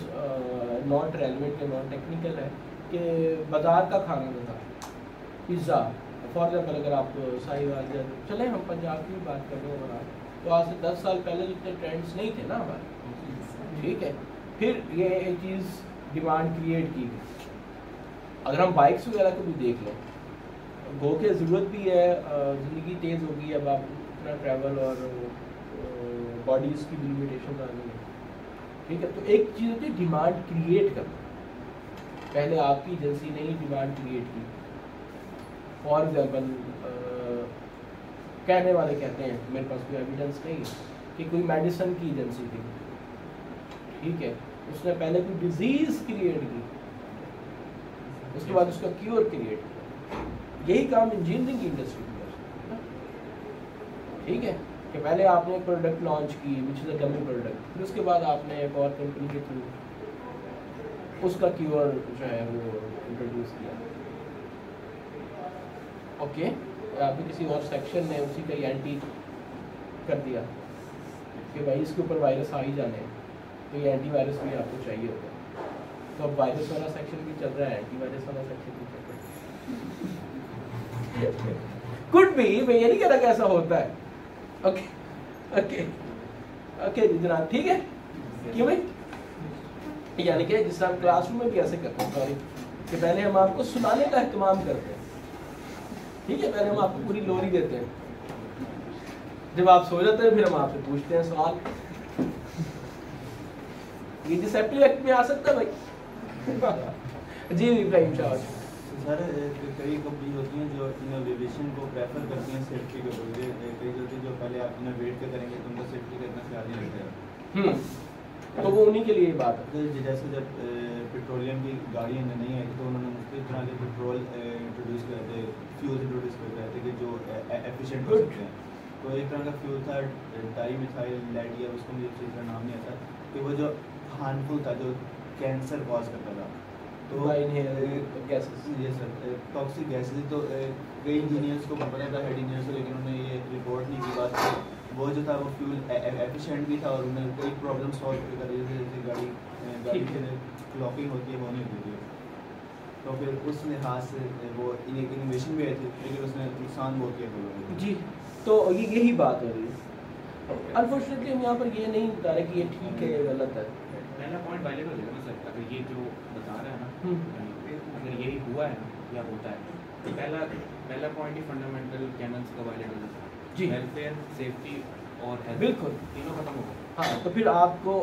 Speaker 1: not relevant या नॉन टेक्निकल है कि बाजार का खाना जो था पिज़्ज़ा, फॉर एग्जांपल अगर आप साहिवाल चले, हम पंजाब की भी बात कर रहे हैं, तो आज से 10 साल पहले इतने ट्रेंड्स नहीं थे ना हमारे, ठीक है। फिर ये एक चीज़ डिमांड क्रिएट की गई। अगर हम बाइक्स वगैरह को भी देख लें, गो के ज़रूरत भी है, ज़िंदगी तेज़ होगी, अब आप इतना ट्रैवल और बॉडीज़ की भी लिमिटेशन आ गई है, ठीक है। तो एक चीज़ होती है डिमांड क्रिएट करना, पहले आपकी एजेंसी ने ही डिमांड क्रिएट की। फॉर एग्जांपल कहने वाले कहते हैं, मेरे पास कोई एविडेंस नहीं है, कि कोई मेडिसिन की एजेंसी थी, ठीक है, उसने पहले कोई डिजीज़ क्रिएट की, उसके बाद उसका क्योर क्रिएट किया। यही काम इंजीनियरिंग की इंडस्ट्री में है, ठीक है, कि पहले आपने एक प्रोडक्ट लॉन्च की which is a dummy product, फिर उसके बाद आपने एक और कंपनी के थ्रू उसका क्योर जो है वो इंट्रोड्यूस किया। ओके, या फिर किसी और सेक्शन ने उसी का एंटी कर दिया कि भाई इसके ऊपर वायरस आ ही जाने हैं, तो ये एंटीवायरस भी आपको चाहिए होगा। तो अब वायरस वाला सेक्शन भी चल रहा है, एंटीवायरस वाला सेक्शन भी चल रहा है। कुड बी, मैं ये नहीं कह रहा कि ऐसा होता है। ओके ओके ओके जी जनाब, ठीक है। क्यों भाई, यानी कि जिस हम क्लासरूम में भी ऐसे करते हैं, सॉरी, कि पहले हम आपको सुनाने का एहतमाम करते हैं, ठीक है, पहले हम आपको पूरी लोरी देते हैं, जब आप सो जाते हैं फिर हम आपसे पूछते हैं सवाल। ये डिसेप्टिव एक्ट में आ सकता है भाई। जी इब्राहिम शाह।
Speaker 3: सर कई कंपनी होती हैं जो इनोवेशन को प्रेफर करती हैं सेफ्टी के बदले, कई होती हैं जो पहले आप इनोवेट के करेंगे तो उनका सेफ्टी का इतना ख्याल नहीं रखते हैं।
Speaker 1: तो वो उन्हीं के लिए बात है।
Speaker 3: जैसे जब पेट्रोलियम की गाड़ियाँ नहीं आई तो उन्होंने मुख्तलिफ तरह के पेट्रोल इंट्रोड्यूस करे थे, फ्यूल इंट्रोड्यूस कर रहे थे कि जो एफिशिएंट हो सकते हैं। तो एक तरह का फ्यूल था डाई मिथाइल लेड, या उसको मुझे सही तरह नाम नहीं आता, कि वो जो हार्मफुल था, जो कैंसर कॉज करता था। तो
Speaker 1: गैसेस,
Speaker 3: ये सर टॉक्सिक गैसेस, तो कई इंजीनियर्स को पता था, हेड इंजीनियर्स को, लेकिन उन्होंने ये रिपोर्ट नहीं की बात की। वो जो था वो फ्यूल एफिशिएंट भी था और उन्हें कई प्रॉब्लम सॉल्व कर रही थी, जैसे गाड़ी की लॉकिंग होती है वो नहीं होती थी। तो फिर उस लिहाज से वो इनोवेशन भी आई थी, लेकिन उसने नुकसान बहुत किया लोगों।
Speaker 1: जी, तो ये यही बात हो रही है। अनफॉर्चुनेटली हम यहाँ पर ये नहीं बता रहे कि ये ठीक है या गलत है।
Speaker 2: पहला पॉइंट वायलेबल है ना सर, अगर ये जो बता रहा है ना, अगर यही हुआ है ना या होता है, तो पहला पॉइंट ही फंडामेंटल कैनन्स का वायलेबल है जी, वेलफेयर, सेफ्टी और हेल्थ, बिल्कुल तीनों खत्म हो गए।
Speaker 1: हाँ, तो फिर आपको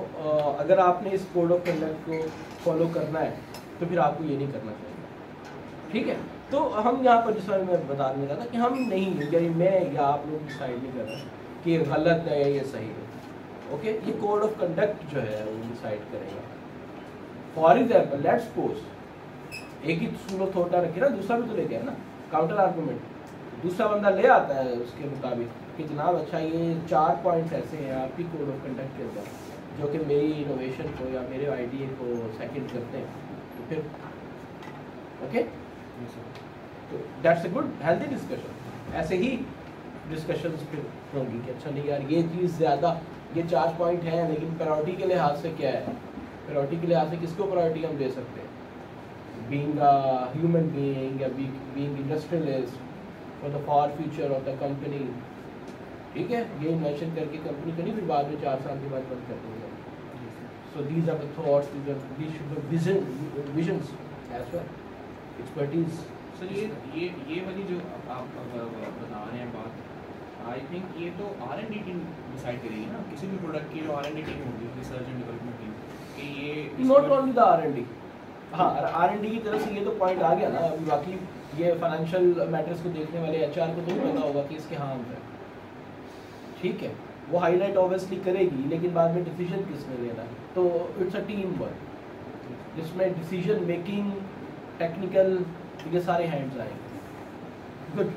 Speaker 1: अगर आपने इस कोड ऑफ कंडक्ट को फॉलो करना है तो फिर आपको ये नहीं करना चाहिए, ठीक है। तो हम यहाँ पर जिस तरह मैं बता रहा था कि हम नहीं, यानी मैं या आप लोग डिसाइड नहीं कर रहे कि ये गलत है या ये सही है। ओके, ये कोड ऑफ कंडक्ट जो है वो डिसाइड करेगा। फॉर एग्जाम्पल लेट्स सपोज एक ही सूरत होता रखे ना, दूसरा भी तो लेके है ना, काउंटर आर्गूमेंट, दूसरा बंदा ले आता है उसके मुताबिक कि जनाब अच्छा ये 4 पॉइंट्स ऐसे हैं आपकी कोड ऑफ कंडक्ट के अंदर जो कि मेरी इनोवेशन को या मेरे आइडिया को सेकंड करते हैं, तो फिर ओके, तो that's a good healthy discussion. ऐसे ही डिस्कशंस फिर होंगी कि अच्छा नहीं यार ये चीज़ ज़्यादा, ये 4 पॉइंट हैं लेकिन प्रायोरिटी के लिहाज से क्या है, प्रायोरिटी के लिहाज से किसको प्रायोरिटी हम दे सकते हैं, बीइंग अ ह्यूमन बीइंग या being industrialist for the far future of the company, ठीक है। ये इन्वेंशन करके कंपनी को नहीं फिर बाद में 4 साल के बाद बंद कर देंगे। So these are the thoughts, these should be visions as well, expertise.
Speaker 2: Sir ये वाली जो आप बता रहे हैं बात, आई थिंक ये तो R&D टीम डिसाइड करेगी ना, किसी भी प्रोडक्ट की जो R&D टीम होगी, रिसर्च एंड डेवलपमेंट टीम, कि ये
Speaker 1: नॉट ओनली द R&D, हाँ R&D की तरफ से ये तो पॉइंट आ गया ना। अभी बाकी ये फाइनेंशियल मैटर्स को देखने वाले HR को तो नहीं पता होगा कि इसके हाँ है, ठीक है, वो हाईलाइट ऑब्वियसली करेगी, लेकिन बाद में डिसीजन किसने लेना है, तो इट्स अ टीम वर्क, जिसमें डिसीजन मेकिंग, टेक्निकल, ये सारे हैंड्स आएंगे। Good.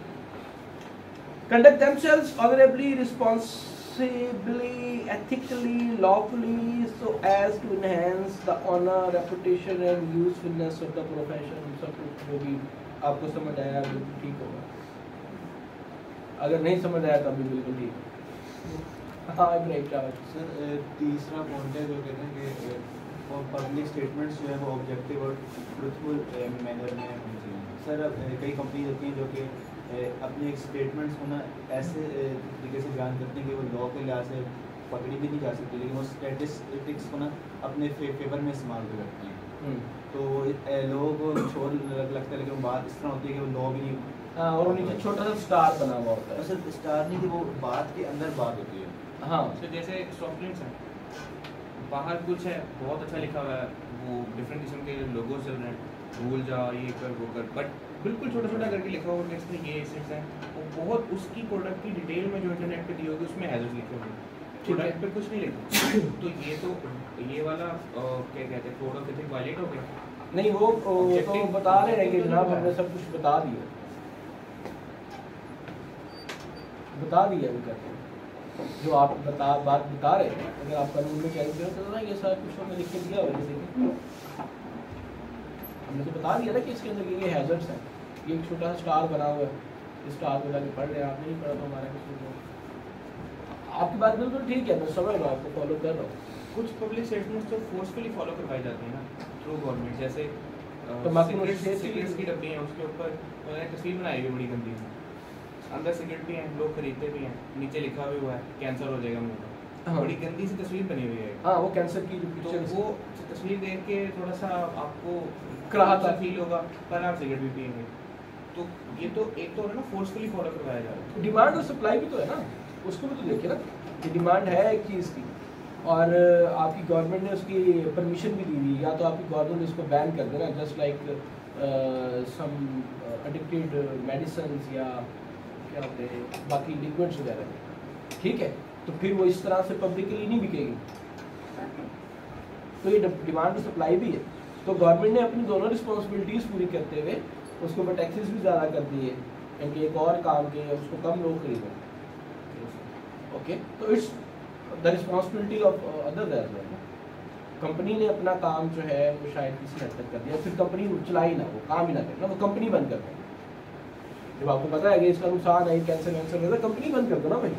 Speaker 1: Conduct themselves honourably, responsibly, ethically, lawfully, so as to enhance the honour, reputation and usefulness of the profession. सब कुछ जो भी आपको समझ आया बिल्कुल ठीक होगा, अगर नहीं समझ आया तो अभी बिल्कुल ठीक है। हाँ ब्रेक
Speaker 3: सर तीसरा पॉइंट है जो कहते हैं कि पब्लिक स्टेटमेंट्स जो है वो ऑब्जेक्टिव और ट्रूथफुल मैनर में होनी चाहिए। सर अब कई कंपनीज होती हैं जो कि अपने स्टेटमेंट्स को ना ऐसे तरीके से बयान करते हैं कि वो लॉ के लिहाज से पकड़ी भी नहीं जा सकती, लेकिन वो स्टैटिस्टिक्स को ना अपने फेवर में इस्तेमाल भी करते हैं। तो लोगों को शोर लगता है, लेकिन बात इस तरह होती है कि वो लॉ भी नहीं।
Speaker 1: हाँ, और नीचे छोटा सा स्टार बना हुआ होता है।
Speaker 3: सर स्टार नहीं कि वो बात के अंदर बात होती है।
Speaker 1: हाँ,
Speaker 2: तो जैसे सॉफ्ट ड्रिंक्स है, बाहर कुछ है बहुत अच्छा लिखा हुआ है, वो डिफरेंट किस्म के लोगो चल रहे हैं, भूल जा ये कर वो कर, बट बिल्कुल छोटा छोटा करके लिखा हुआ है इसमें ये एसिड्स हैं, वो बहुत उसकी प्रोडक्ट की डिटेल में जो इंटरनेट पे दी होगी उसमें हैजर्ड्स लिखे होंगे, प्रोडक्ट पे कुछ नहीं लिखा। तो ये वाला क्या कहते हैं कोड ऑफ एथिक्स वायलेट हो गया।
Speaker 1: नहीं वो तो बता रहे हैं कि जनाब हमने सब कुछ बता दिया वो कहते हैं जो आप बात बता रहे हैं। अगर आप कानून में चेक करो तो ना ये सारा कुछ हमने लिख के दिया हुआ है, देखिए हमने तो बता दिया ना कि इसके अंदर ये हैजर्ड्स हैं। ये एक छोटा सा स्टार बना हुआ है, इस स्टार को जाके पढ़ रहे हैं, आपने नहीं पढ़ा तो हमारा कुछ नहीं। आपकी बात बिल्कुल ठीक है, मैं समझ रहा हूँ, आपको फॉलो कर रहा हूँ।
Speaker 2: कुछ पब्लिक स्टेटमेंट्स तो फोर्सफुली फॉलो करवाई जाती है ना थ्रू गवर्नमेंट, जैसे सिगरेट्स की डब्बी हैं उसके ऊपर उन्होंने तस्वीर बनाई हुई बड़ी गंदी, अंदर सिगरेट भी हैं, लोग खरीदते भी हैं, नीचे लिखा भी हुआ है कैंसर हो जाएगा मुंह का।
Speaker 1: हाँ।
Speaker 2: बड़ी गंदी सी तस्वीर बनी हुई है।
Speaker 1: हाँ, वो कैंसर की जो
Speaker 2: तो
Speaker 1: पिक्चर
Speaker 2: वो तस्वीर देख के थोड़ा सा आपको
Speaker 1: कराहता
Speaker 2: फील होगा, पर आप सिगरेट भी पिएंगे। तो ये तो एक तो है ना फोर्सफुली फॉलो करवाया जा रहा है।
Speaker 1: डिमांड और सप्लाई भी तो है ना, उसको भी तो देखिए ना कि डिमांड है एक चीज़ की और आपकी गवर्नमेंट ने उसकी परमिशन भी दी हुई, या तो आपकी गवर्नमेंट ने इसको बैन कर देना, just like some addicted medicine या क्या होते हैं बाकी लिक्विड्स वगैरह, ठीक है। तो फिर वो इस तरह से पब्लिकली नहीं बिकेगी, तो ये डिमांड और सप्लाई भी है। तो गवर्नमेंट ने अपनी दोनों रिस्पॉन्सिबिलिटीज़ पूरी करते हुए उसके ऊपर टैक्सेस भी ज़्यादा कर दिए, क्योंकि एक और काम के उसको कम लोग खरीदें। ओके, तो it's the responsibility of other as well. Company ने अपना काम जो है वो शायद किसी हद तक कर दिया, फिर कंपनी चला ही ना, वो काम ही ना करे ना, वो कंपनी बंद कर दें। जब आपको पता है कि इसका नुकसान है, कैंसर वैंसर है, कंपनी बंद कर दो ना भाई।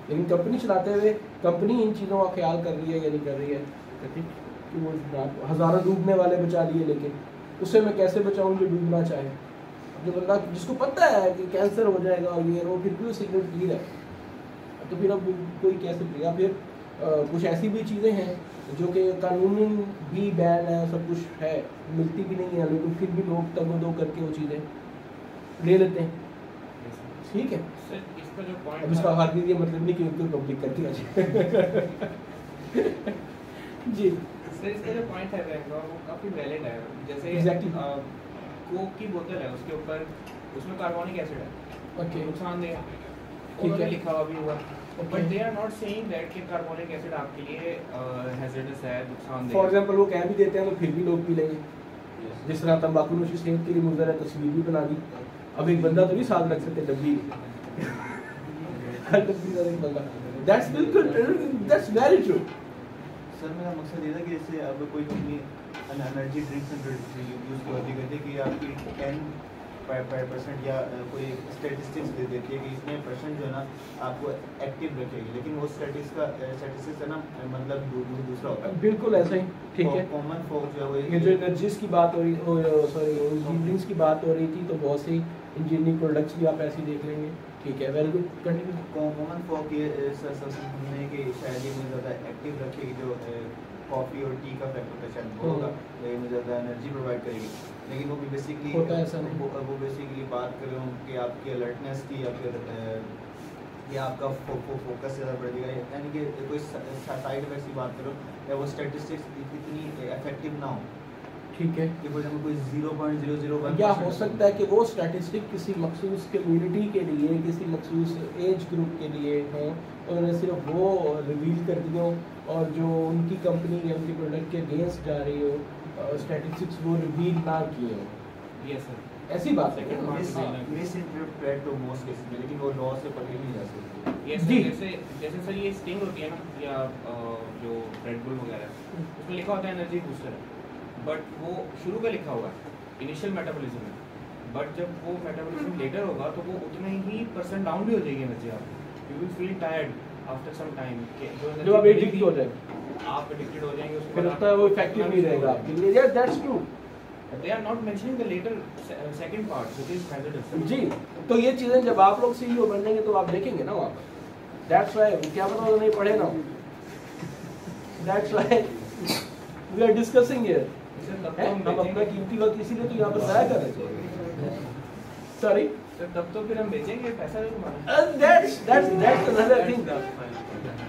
Speaker 1: लेकिन कंपनी चलाते हुए कंपनी इन चीज़ों का ख्याल कर रही है या नहीं कर रही है, कि वो हज़ारों डूबने वाले बचा लिए, लेकिन उससे मैं कैसे बचाऊँ जो डूबना चाहे। जो बंदा जिसको पता है कि कैंसर हो जाएगा और ये वो फिर भी वो सिगरेट पी रहा है, तो फिर अब कोई कैसे पिएगा। फिर कुछ ऐसी भी चीज़ें हैं जो कि कानूनी भी बैन है, सब कुछ है, मिलती भी नहीं है, लेकिन फिर भी लोग तगो करके वो चीज़ें ले लेते हैं, ठीक है।
Speaker 2: इसका जो पॉइंट
Speaker 1: अब इसका हर चीज़ ये मतलब नहीं कि उनको पब्लिक करती है जी।
Speaker 2: सर इसका जो पॉइंट है वो काफ़ी वैलिड है। जैसे कोक की बोतल है, उसके ऊपर उसमें कार्बोनिक एसिड है,
Speaker 1: ओके,
Speaker 2: नुकसानदेह,
Speaker 1: ठीक
Speaker 2: उन्होंने
Speaker 1: है,
Speaker 2: लिखा हुआ भी हुआ,
Speaker 1: Okay.
Speaker 2: But they are not saying that कि कार्बोनिक एसिड आपके लिए हैजर्डस है, नुकसानदेह।
Speaker 1: फॉर एग्जांपल वो कह भी देते हैं तो फिर भी लोग पी लेंगे। जिस तरह तंबाकू नोशी सेहत के लिए मुज़र है, तस्वीर भी बना दी। अब एक बंदा तो नहीं साथ रख सकते डब्बी, हर डब्बी का एक बंदा। दैट्स बिल्कुल, दैट्स वेरी ट्रू।
Speaker 3: सर मेरा मकसद ये था कि जैसे अब कोई कंपनी एनर्जी ड्रिंक्स यूज़ करती है कि आपकी 10% या कोई स्टैटिस्टिक्स दे देती है कि इतने % जो है ना आपको एक्टिव रखेगी, लेकिन वो स्टैटिस्टिक्स है ना मतलब दूसरा होता है।
Speaker 1: बिल्कुल ऐसा ही, ठीक है।
Speaker 3: कॉमन फोक जो है
Speaker 1: ये जो एनर्जीज की बात हो रही, सॉरी इंजीनियरिंग की बात हो रही थी, तो बहुत सी इंजीनियरिंग प्रोडक्ट्स भी आप ऐसे ही देख लेंगे, ठीक है। Very good, continue.
Speaker 3: कॉमन फोक ये समझने कि शायद ये मुझे ज़्यादा एक्टिव रखेगी, जो कॉफ़ी और टी का फैक्टर का शायद होगा, लेकिन मुझे ज़्यादा एनर्जी प्रोवाइड करेगी, लेकिन वो भी बेसिकली
Speaker 1: होता है ऐसा नहीं।
Speaker 3: वो बेसिकली बात कर रहा हूँ कि आपकी अलर्टनेस की या फिर या आपका फोकस ज़्यादा बढ़ जाएगा, यानी कि कोई साइड इफेक्ट्स की बात करो या वो स्टैटिस्टिक्स इतनी इफेक्टिव ना हो,
Speaker 1: ठीक है,
Speaker 3: कि फॉर कोई 0.001
Speaker 1: या हो सकता है कि वो स्टैटिस्टिक किसी मखसूस कम्युनिटी के लिए, किसी मखसूस एज ग्रुप के लिए हो, उन्होंने सिर्फ वो रिवील कर दिए और जो उनकी कंपनी या उनके प्रोडक्ट के अगेंस्ट जा रही हो स्टैटिस्टिक्स वो रिवील ना किए हो।
Speaker 2: यस सर,
Speaker 1: ऐसी बात है क्या?
Speaker 3: मिस इंटरप्रेट तो मोस्ट केसेस में, लेकिन वो लॉ से पकड़ी नहीं जा सकती।
Speaker 2: यस
Speaker 1: जी।
Speaker 2: जैसे जैसे सर ये स्टिंग होती है ना, या जो रेड बुल वगैरह, उसमें लिखा होता है एनर्जी बूस्टर, बट वो शुरू का लिखा हुआ है इनिशियल मेटाबॉलिज्म में, बट जब वो मेटाबॉलिज्म लेटर होगा तो वो उतने ही परसेंट डाउन भी हो जाएगी एनर्जी आपकी। You will feel tired after some time,
Speaker 1: जब आप एडिक्ट हो जाए
Speaker 2: आप एडिक्टेड हो जाएंगे, उसके
Speaker 1: फिर
Speaker 2: बाद
Speaker 1: लगता है वो इफेक्टिव नहीं रहेगा आपके लिए। यार that's true.
Speaker 2: They are not mentioning the later second part, which is hazardous.
Speaker 1: जी, तो ये चीजें जब आप लोग सीईओ बन जाएंगे तो आप देखेंगे ना वहाँ पर। दैट्स व्हाई क्या पता वो नहीं पढ़े ना, that's why we are discussing here. हम अपना कीमती वक्त इसीलिए तो यहाँ पर जाया कर रहे थे। सॉरी,
Speaker 2: तब तो फिर हम बेचेंगे, पैसा जो
Speaker 1: that's another thing।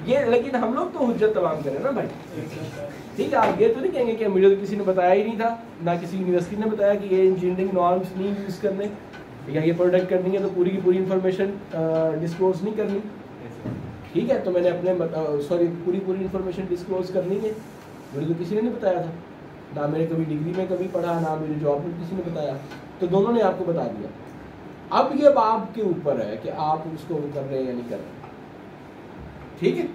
Speaker 1: ये लेकिन हम लोग तो हुज्जत तमाम करें ना भाई, ठीक है। आप ये तो नहीं कहेंगे कि मुझे तो किसी ने बताया ही नहीं था, ना किसी यूनिवर्सिटी ने बताया कि ये इंजीनियरिंग नॉर्म्स नहीं यूज़ करने या ये प्रोडक्ट करनी है तो पूरी की पूरी इन्फॉर्मेशन डिस्क्लोज नहीं करनी, ठीक है। तो मैंने अपने पूरी इन्फॉर्मेशन डिस्क्लोज करनी है, मुझे तो किसी ने नहीं बताया था, ना मैंने कभी डिग्री में कभी पढ़ा, ना मेरे जॉब में किसी ने बताया, तो दोनों ने आपको बता दिया। अब ये आपके ऊपर है कि आप उसको कर रहे हैं या नहीं कर रहे, ठीक है।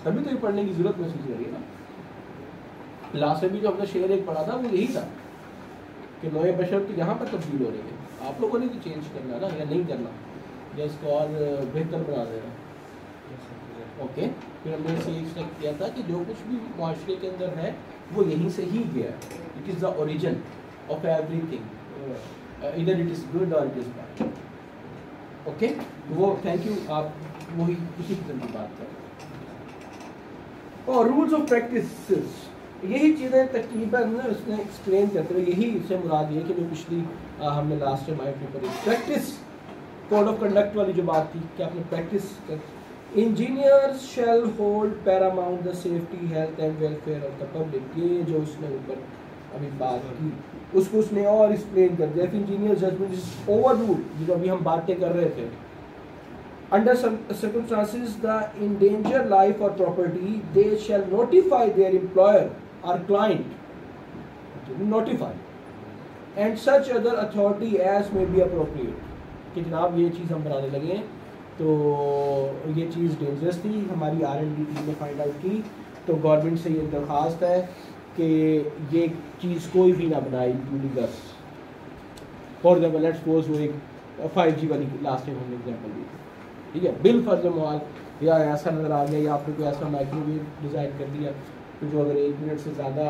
Speaker 1: तभी तो ये पढ़ने की जरूरत महसूस हो रही है ना। लास्ट में भी जो हमने शेर एक पढ़ा था वो यही था कि नोए बशर तो यहाँ पर तब्दील हो रही है, आप लोगों ने तो चेंज करना ना, या नहीं करना, या इसको और बेहतर बना देना। ओके, फिर हमने इसे एक्सपेक्ट किया था कि जो कुछ भी माशरे के अंदर है वो यहीं से ही गया है। It is the origin of everything, इधर इट इज़ गुड और इट इज़ बैड। ओके, वो थैंक यू, आप वही उसी किस्म की बात कर रहे हैं। और रूल्स ऑफ प्रैक्टिस, यही चीज़ें तकरीबन उसने एक्सप्लेन करते हुए यही इससे मुराद ये कि जो पिछली हमने last time I paper practice code of conduct वाली जो बात थी कि आपने प्रैक्टिस कर, engineers shall hold paramount the safety health and welfare of the public, ये जो उसने ऊपर अभी बात की उसको उसने और एक्सप्लेन कर दिया। Engineer judgement is overruled, जो अभी हम बातें कर रहे थे। Under some circumstances, the endanger life or property, they shall notify their employer or client, notify, and such other authority as may be appropriate. कि जनाब ये चीज़ हम बनाने लगे हैं तो ये चीज़ डेंजरस थी, हमारी R&D टीम ने फाइंड आउट की, तो गवर्नमेंट से ये दरख्वास्त है कि ये चीज़ कोई भी ना बनाए including us. For example let's suppose वो एक 5G वाली लास्ट टाइम हमने एग्जाम्पल दी, ठीक है, बिल फर्ज माल या ऐसा नज़र आ गया या आपने कोई ऐसा माइक्रोवेव डिज़ाइन कर दिया तो जो अगर 1 मिनट से ज़्यादा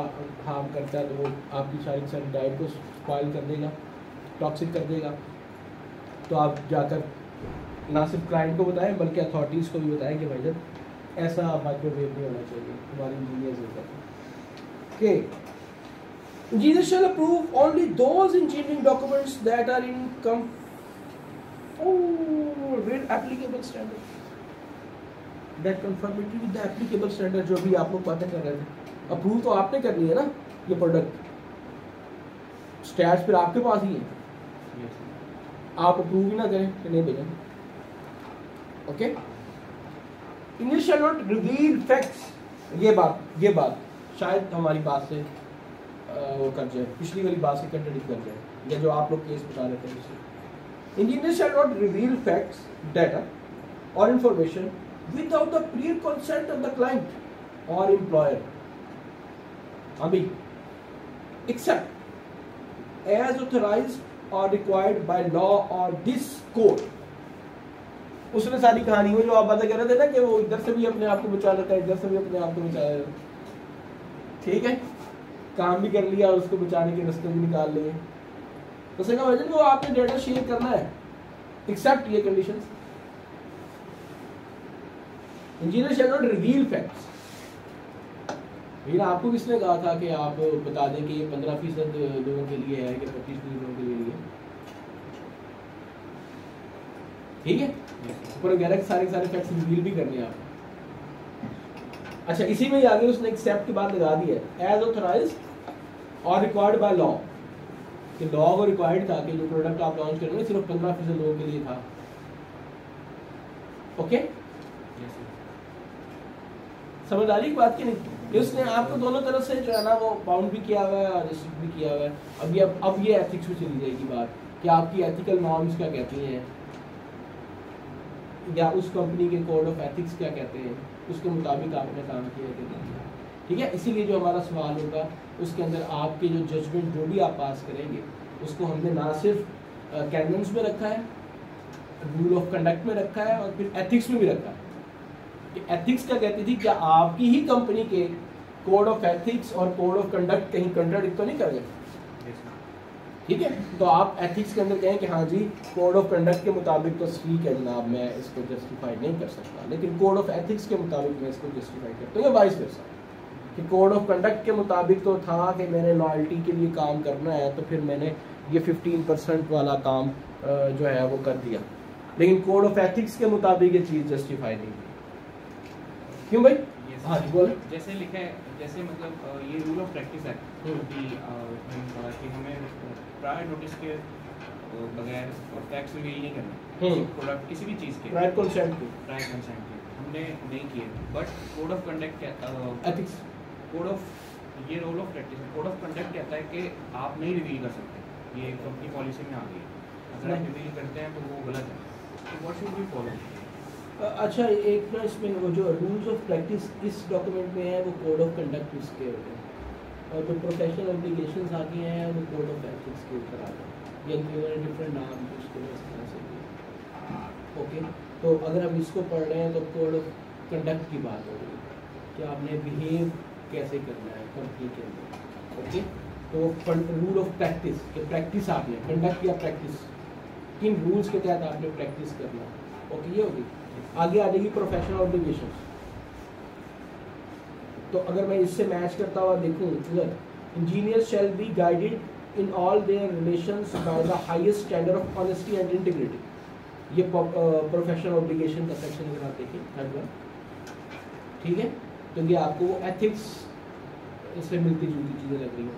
Speaker 1: हार्म करता है तो वो आपकी सारी डाइट को स्पॉइल कर देगा, टॉक्सिक कर देगा। तो आप जाकर ना सिर्फ क्लाइंट को बताएं बल्कि अथॉरिटीज़ को भी बताएं कि भाई जब ऐसा माइक्रोवेव नहीं होना चाहिए। हमारी इंजीनियर्स के engineer shall approve only those engineering documents that are in with applicable standard, that conformity with the applicable standard, जो भी आप लोग बातें कर रहे थे। अप्रूव तो आपने करनी है ना, ये प्रोडक्ट स्टैट्स फिर आपके पास ही है, आप अप्रूव ही ना करें तो नहीं भेजेंगे। Okay, English shall not reveal facts, ये बात शायद हमारी बात से वो कर जाए, पिछली वाली बात से कंट्राडिक्ट कर जाए, या जो आप लोग केस बता रहे थे। Engineers shall not reveal facts, data, or information without the prior consent of the client or employer. Abhi, except as authorized or required by law or this code. उसने सारी कहानी में जो आप बातें कर रहे थे ना कि वो इधर से भी अपने आप को बचा लेता है, इधर से भी अपने आप को बचा लेता है, ठीक है, काम भी कर लिया और उसको बचाने के रास्ते भी निकाल लिए। तो सही वजन को आपने डेटा शेयर करना है एक्सेप्ट ये conditions. Engineer shall not reveal facts. भैया आपको किसने कहा था कि आप बता दें कि ये 15% लोगों के लिए है कि 25% लोगों के लिए है, ठीक है, पर कह रहा है सारे फैक्ट्स रिवील भी करने हैं आप। अच्छा, इसी में आगे उसने एक्सेप्ट की बात लगा दी है, एज ऑथराइज्ड और रिक्वायर्ड बाय लॉ, कि लॉ को रिक्वायर्ड था कि जो प्रोडक्ट आप लॉन्च करेंगे सिर्फ 15% लोगों के लिए था। ओके, समझ आ रही बात की नहीं? इसने आपको दोनों तरफ से जो है ना वो बाउंड भी किया हुआ है और रिस्ट्रिक्ट भी किया हुआ है। अब ये एथिक्स में चली जाएगी बात कि आपकी एथिकल नॉर्म्स क्या कहती हैं या उस कंपनी के कोड ऑफ एथिक्स क्या कहते हैं, उसके मुताबिक आपने काम किया है कि नहीं। ठीक है, इसीलिए जो हमारा सवाल होगा उसके अंदर आपके जो जजमेंट जो भी आप पास करेंगे उसको हमने ना सिर्फ कैनन्स में रखा है, रूल ऑफ कंडक्ट में रखा है और फिर एथिक्स में भी रखा है। कि एथिक्स क्या कहती थी, क्या आपकी ही कंपनी के कोड ऑफ एथिक्स और कोड ऑफ कंडक्ट कहीं कंट्राडिक्ट तो नहीं कर गए? ठीक है, तो आप एथिक्स के अंदर कहें कि हाँ जी कोड ऑफ कंडक्ट के मुताबिक तो ठीक है जनाब मैं इसको जस्टिफाई नहीं कर सकता, लेकिन कोड ऑफ एथिक्स के मुताबिक मैं इसको जस्टिफाई करता हूँ, या वाइस वर्सा। कि कोड ऑफ कंडक्ट के मुताबिक तो था कि मैंने लॉयल्टी के लिए काम करना है तो फिर मैंने ये 15% वाला काम जो है वो कर दिया, लेकिन कोड ऑफ एथिक्स के मुताबिक ये चीज़ जस्टिफाई नहीं हुई। क्यों भाई? हाँ जी बोले।
Speaker 2: जैसे लिखा है, जैसे मतलब ये रूल ऑफ प्रैक्टिस है कि हमें प्रायर नोटिस के बगैर फैक्ट्स रिवील नहीं करना प्रोडक्ट किसी भी चीज़ के,
Speaker 1: प्रायर कंसेंट
Speaker 2: के हमने नहीं किए। But code of conduct
Speaker 1: ethics
Speaker 2: code of ये रूल ऑफ प्रैक्टिस है, कोड ऑफ कंडक्ट कहता है कि आप नहीं रिवील कर सकते, ये कंपनी पॉलिसी में आ गई है। अगर आप रिवील करते हैं तो वो गलत है, तो व्हाट शुड वी फॉलो?
Speaker 1: अच्छा, एक ना इसमें वो जो रूल्स ऑफ प्रैक्टिस इस डॉक्यूमेंट में है वो कोड ऑफ कंडक्ट इसके होते हैं, और जो प्रोफेशनल ऑब्लिगेशंस आगे हैं वो कोड ऑफ एथिक्स के ऊपर आते हैं, या उन्होंने डिफरेंट नाम उसको इस तरह से दिए। ओके, तो अगर हम इसको पढ़ रहे हैं तो कोड ऑफ कंडक्ट की बात हो रही है कि आपने बिहेव कैसे करना है कंपनी के अंदर। ओके, तो रूल ऑफ प्रैक्टिस कि प्रैक्टिस आपने कंडक्ट या प्रैक्टिस किन रूल्स के तहत आपने प्रैक्टिस करना है। ओके, ये होगी। आगे आ जाएगी प्रोफेशनल ऑब्लिगेशंस। तो अगर मैं इससे मैच करता हुआ देखूं इधर, engineer shall be guided in all their relations by the highest standard of honesty and integrity. ये प्रोफेशनल ऑब्लिगेशन का सेक्शन अगर आप देखें थर्ड वन, ठीक है, तो ये आपको वो एथिक्स इससे मिलती जुलती चीज़ें लग रही हैं।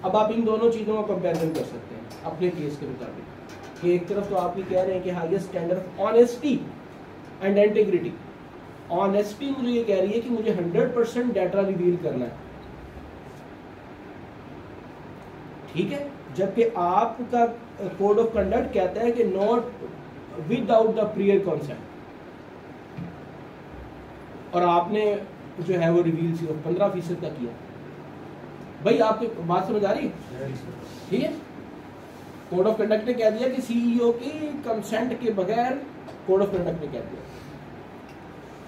Speaker 1: अब आप इन दोनों चीज़ों का कंपैरिजन कर सकते हैं अपने केस के मुताबिक कि एक तरफ तो आप ये कह रहे हैं कि highest standard of honesty and integrity. Honesty मुझे ये कह रही है कि मुझे 100% डाटा रिवील करना है, ठीक है, जबकि आपका कोड ऑफ कंडक्ट कहता है कि not without the prior consent, और आपने जो है वो रिवील सिर्फ 15% का किया। भाई आपकी बात समझ आ रही है? ठीक है, कोड ऑफ कंडक्ट ने कह दिया कि सीईओ की कंसेंट के बगैर, कोड ऑफ कंडक्ट ने कह दिया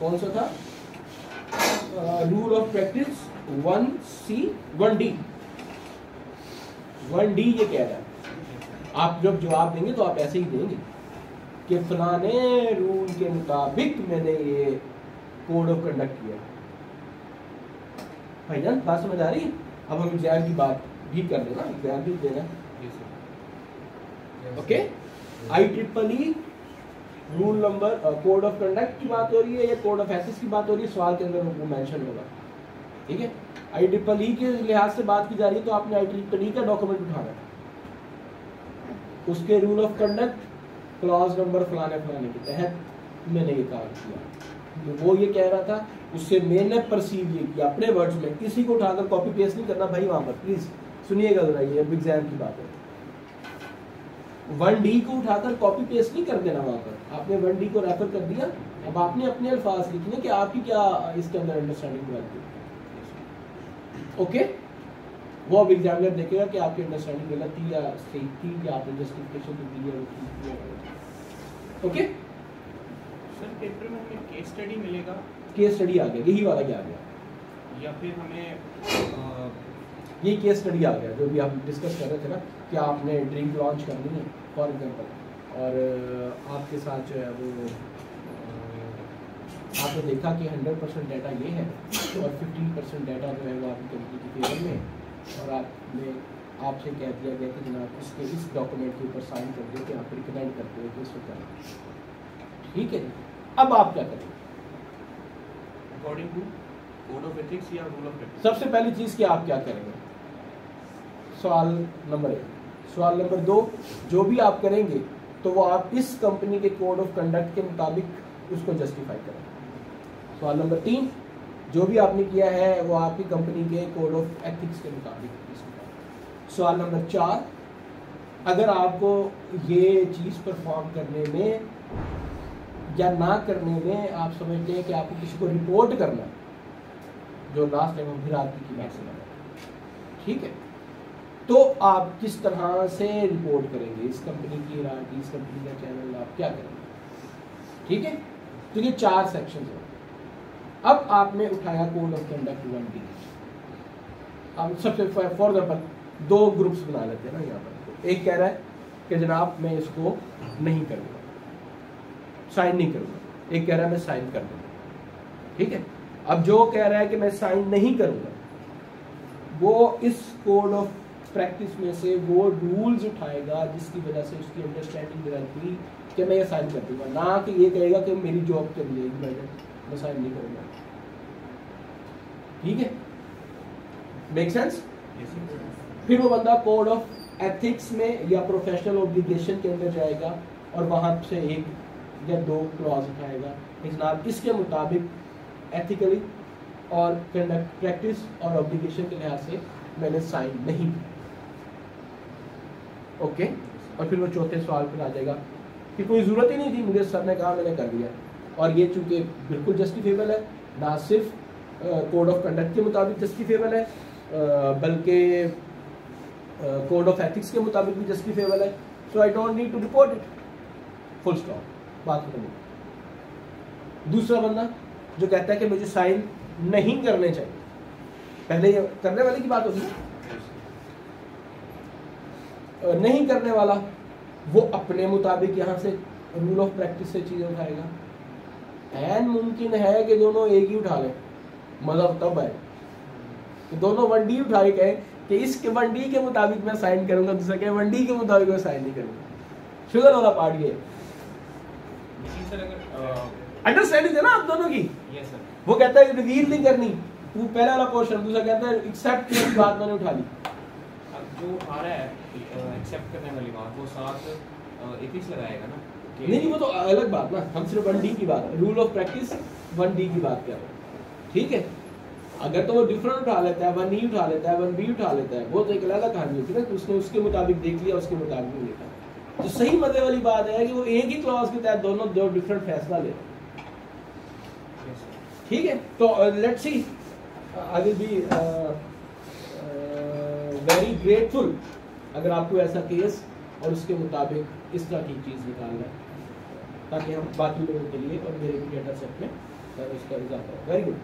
Speaker 1: कौन सा था, rule of practice 1C 1D 1D ये कह रहा है। आप जब जवाब देंगे तो आप ऐसे ही देंगे कि फलाने रूल के मुताबिक मैंने ये कोड ऑफ कंडक्ट किया। भाईजान बात समझ आ रही है? अब हम एग्जाम की बात भी कर लेना, एग्जाम भी देना। Okay, IEEE rule number code of conduct की बात हो रही है या कोड ऑफ एथिक्स की बात हो रही है, सवाल के अंदर वो मेंशन होगा। ठीक है, IEEE के लिहाज से बात की जा रही है तो आपने IEEE का डॉक्यूमेंट उठाना है, उसके rule of conduct clause number फलाने फलाने के तहत मैंने ये काम किया। वो ये कह रहा था, उससे मैंने परसीव ये किया अपने वर्ड्स में, किसी को उठाकर कॉपी पेस्ट नहीं करना भाई। वहां पर प्लीज सुनिएगा जरा, ये अब एग्जाम की बात है। 1D को उठाकर कॉपी पेस्ट नहीं कर देना वहां पर, आपने 1D को रेफर कर दिया, अब आपने अपने अल्फाज लिखने कि आपकी क्या इसके अंदर अंडरस्टैंडिंग डेवलप हुई। ओके, वो अब एग्जामिनर देखेगा कि आपकी अंडरस्टैंडिंग गलत थी या सही थी, या आपने जस्टिफिकेशन तो दी है। ओके
Speaker 2: सर, पेपर में हमें केस स्टडी मिलेगा?
Speaker 1: केस स्टडी आ गया, यही वाला ही आ गया,
Speaker 2: या फिर हमें
Speaker 1: ये केस स्टडी आ गया जो भी हम डिस्कस कर रहे थे ना कि आपने ड्रिंक लॉन्च करनी है फॉर एग्जाम्पल, और आपके साथ जो है वो आपने देखा कि 100% डाटा ये है और 15% डाटा जो है वो आपकी कंपनी की फेवर में, और आपसे कह दिया गया कि जनाब इसके इस डॉक्यूमेंट के ऊपर साइन कर दो कि आप रिकमेंड करते हो कि इसको करें। ठीक है, अब आप क्या करेंगे
Speaker 2: according to code of ethics या रूल ऑफ एथिक्स?
Speaker 1: सबसे पहली चीज़ कि आप क्या करेंगे, सवाल नंबर 1। सवाल नंबर 2, जो भी आप करेंगे तो वो आप इस कंपनी के कोड ऑफ कंडक्ट के मुताबिक उसको जस्टिफाई करें। सवाल नंबर 3, जो भी आपने किया है वो आपकी कंपनी के कोड ऑफ एथिक्स के मुताबिक। सवाल नंबर 4, अगर आपको ये चीज़ परफॉर्म करने में या ना करने में आप समझते हैं कि आपको किसी को रिपोर्ट करना है, जो लास्ट टाइम हम फिर आपकी की बात से लगा, ठीक है, तो आप किस तरह से रिपोर्ट करेंगे इस कंपनी की राइट, इस कंपनी का चैनल, आप क्या करेंगे, ठीक है। तो ये 4 सेक्शन हैं। अब आपने उठाया कोड ऑफ कंडक्ट 1D। अब सबसे फॉर एग्जाम्पल 2 ग्रुप्स बना लेते हैं ना यहाँ पर। एक कह रहा है कि जनाब मैं इसको नहीं करूँगा, साइन नहीं करूँगा। एक कह रहा है मैं साइन कर दूँगा, ठीक है। अब जो कह रहा है कि मैं साइन नहीं करूँगा, वो इस कोड ऑफ प्रैक्टिस में से वो रूल्स उठाएगा जिसकी वजह से उसकी अंडरस्टैंडिंग डेवलप हुई कि मैं ये साइन कर दूँगा, ना कि ये कहेगा कि मेरी जॉब चली जाएगी, मैं साइन नहीं करूँगा, ठीक है। Make sense? फिर वो बंदा कोड ऑफ एथिक्स में या प्रोफेशनल ऑब्लिगेशन के अंदर जाएगा और वहां से 1 या 2 क्लॉज उठाएगा, जनाब इसके मुताबिक एथिकली और कंडक्ट प्रैक्टिस और ऑब्लिगेशन के लिहाज से मैंने साइन नहीं किया, ओके। और फिर वो चौथे सवाल पर आ जाएगा कि कोई ज़रूरत ही नहीं थी, मुझे सर ने कहा मैंने कर दिया, और ये चूंकि बिल्कुल जस्टिफेबल है, ना सिर्फ कोड ऑफ कंडक्ट के मुताबिक जस्टिफेबल है बल्कि कोड ऑफ एथिक्स के मुताबिक भी जस्टिफेबल है, so I don't need to report it, full stop, बात खत्म। दूसरा बंदा जो कहता है कि मुझे साइन नहीं करने चाहिए, पहले ये करने वाले की बात होगी, नहीं करने वाला वो अपने मुताबिक यहाँ से रूल ऑफ प्रैक्टिस से चीज़ें उठाएगा। एन मुमकिन है कि दोनों एक ही उठा लें, मतलब तब है कि दोनों 1D उठा के कहें कि इस 1D के मुताबिक मैं साइन करूंगा, दूसरा कहे 1D के मुताबिक मैं साइन नहीं करूंगा। शुगर वाला पार्ट ये अंडरस्टैंडिंग है ना आप दोनों की।
Speaker 2: Yes sir.
Speaker 1: वो कहता है रिवील नहीं करनी, वो पहला वाला पोर्शन, दूसरा कहता है एक्सेप्ट की बात मैंने उठा ली।
Speaker 2: अब जो आ रहा है एक्सेप्ट करने वाली बात, वो साथ एथिक्स लगाएगा ना?
Speaker 1: नहीं, वो तो अलग बात ना, हम सिर्फ 1D की बात, रूल ऑफ प्रैक्टिस 1D की बात कर रहे हैं, ठीक है। अगर तो वो डिफरेंट उठा लेता है, 1E उठा लेता है, 1B उठा लेता है, वो तो एक अलग कहानी होती है ना, उसने उसके मुताबिक देख लिया, उसके मुताबिक नहीं देखा। तो सही मजे वाली बात है कि वो एक ही क्लॉज के तहत दोनों 2 डिफरेंट फैसला ले, ठीक है। तो let's see, I will be very grateful अगर आपको ऐसा केस और उसके मुताबिक इस तरह की चीज़ निकालना है, ताकि हम बाकी लोगों के लिए और मेरे भी डेटा सेट में उसका इजाफा हो। वेरी गुड,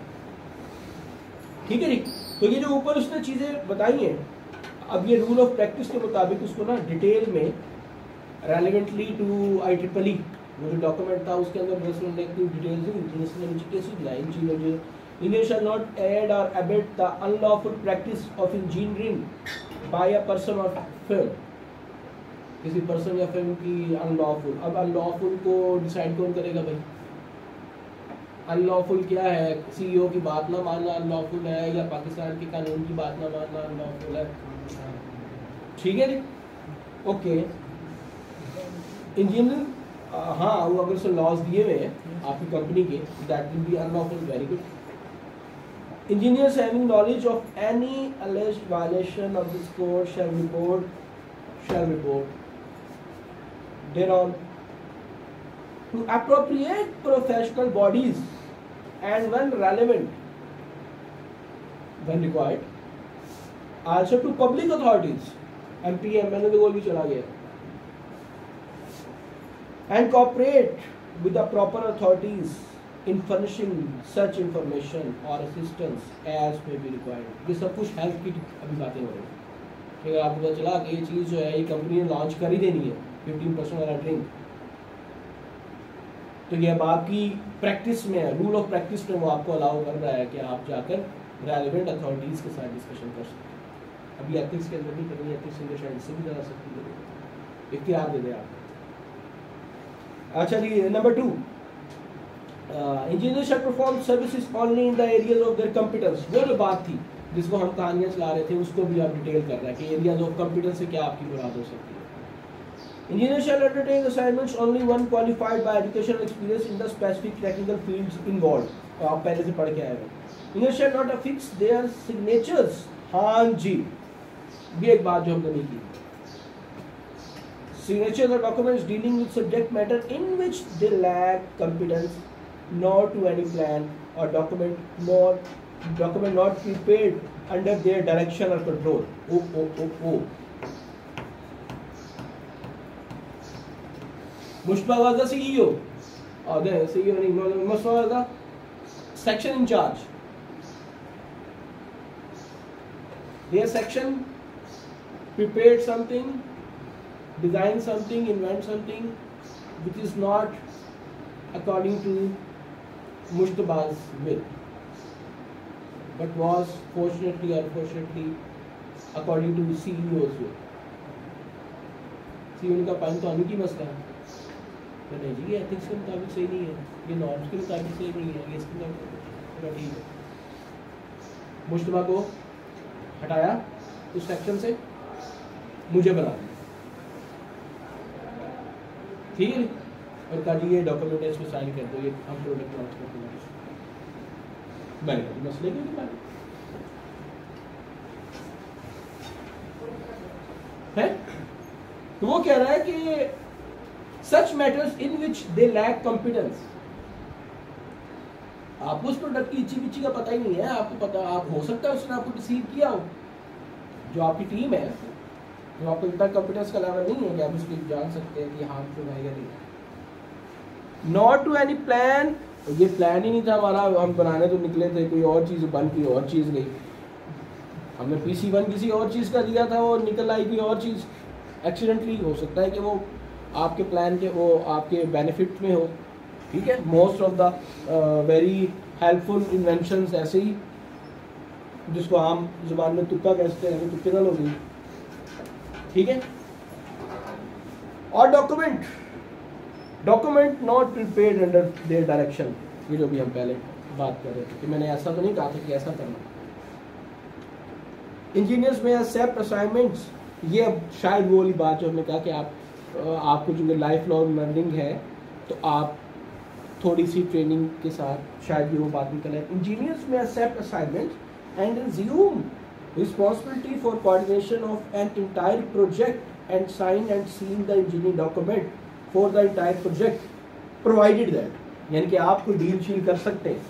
Speaker 1: ठीक है जी। तो ये जो ऊपर उसने चीज़ें बताई हैं, अब ये रूल ऑफ प्रैक्टिस के मुताबिक उसको ना डिटेल में रेलिवेंटली टू IEEE वो जो डॉक्यूमेंट था उसके अंदर डिटेल्स इन चीज़ों जो Indians shall not aid or abet the unlawful practice of engineering by a person or firm, किसी पर्सन या फिल्म की अनलॉफुल। अब अनलॉफुल को डिसाइड कौन करेगा भाई? अनलॉफुल क्या है? CEO की बात ना मानना अनलॉफुल है, या पाकिस्तान के कानून की बात ना मानना अनलॉफुल है, ठीक है जी, ओके। इंजीनियरिंग, हाँ, वो अगर उसने लॉज दिए हुए हैं आपकी कंपनी के, that will be unlawful, very good. Engineers having knowledge of any alleged violation of this code shall report thereon to appropriate professional bodies and when relevant, when required, also to public authorities, MPM, मैंने तो बोल भी चला गया, and cooperate with the proper authorities in furnishing such information or assistance as may be required। ये सब कुछ हेल्थ की अभी बातें हो रही हैं, ठीक है। आपको पता चला कि ये चीज़ जो है ये कंपनी ने लॉन्च कर ही देनी है 15% वाला ड्रिंक, तो ये अब आपकी प्रैक्टिस में है, रूल ऑफ प्रैक्टिस में वो आपको अलाउ कर रहा है कि आप जाकर रेलिवेंट अथॉरिटीज़ के साथ डिस्कशन कर सकते हैं। अभी एथिक्स के अंदर नहीं करनी, एथिक्स के शायद इससे भी ज़्यादा सकती है, इख्तियार दे दें आप। अच्छा जी, number 2, engineers shall perform services only in the areas of their competence। वो जो बात थी जिसको हम कहानियाँ चला रहे थे उसको भी आप डिटेल कर रहा है कि एरियाज ऑफ कॉम्पिटेंस से क्या आपकी मुराद हो सकती है। Engineers shall undertake assignments only one qualified by educational experience in the specific technical fields involved. तो आप पहले से पढ़ के आए हो। Engineers shall not affix their signatures. हाँ जी, ये एक बात जो हमने नहीं की। Signatures are documents dealing with subject matter in which they lack competence, nor to any plan or document not prepared under their direction or control. Oh. Mustafa was the CEO. The CEO नहीं, Mustafa was the section in charge. Their section prepared something, designed something, invent something which is not according to Mustafa's will, but was fortunately or unfortunately according to CEO's will. CEO का पाइन तो अनु की मसला है। नहीं जी, ये एथिक्स के मुताबिक सही नहीं है, ये नॉर्म्स के मुताबिक सही नहीं है, ये इसके मुताबिक ठीक है। मुश्तबा को हटाया उस सेक्शन से, मुझे बना दिया, ठीक है, और कहा जी ये डॉक्यूमेंट है, इसमें साइन कर दो, ये हम प्रोडक्ट लॉन्च कर देंगे। मैंने कहा मसले क्यों नहीं है। तो वो कह रहा है कि such matters in which they lack competence. आपको उस प्रोडक्ट की इची बिची का पता ही नहीं है, आपको पता, आप हो सकता है उसने आपको रिसीव किया हो, जो आपकी टीम है, जो आपको इतना कॉम्पिटेंस का लेवल नहीं है कि आप उसकी जान सकते हैं कि हाँ तो है या नहीं। नॉट टू एनी प्लान, ये प्लान ही नहीं था हमारा, हम बनाने तो निकले थे, कोई और चीज़ बन की और चीज़ गई। हमने PC1 किसी और चीज़ का दिया था, वो निकल आई कोई और चीज़, एक्सीडेंटली। हो सकता है कि वो आपके प्लान के, वो आपके बेनिफिट में हो, ठीक है। Most of the very helpful inventions ऐसे ही, जिसको आम जुबान में तुक्का कहते हैं, तुक्के ना लोग, ठीक है। और document not prepared under their direction, ये जो भी हम पहले बात कर रहे थे कि मैंने ऐसा तो नहीं कहा था कि ऐसा करना। इंजीनियर्स में एक्सेप्ट असाइनमेंट्स, ये अब शायद वो वाली बात जो हमने कहा कि आपको जो लाइफ लॉन्ग लर्निंग है, तो आप थोड़ी सी ट्रेनिंग के साथ शायद ये वो बात निकल है। Engineers may accept assignments and assume responsibility for coordination of an entire project and sign and seal the engineering document for the entire project, provided that, यानी कि आप कोई डील शील कर सकते हैं,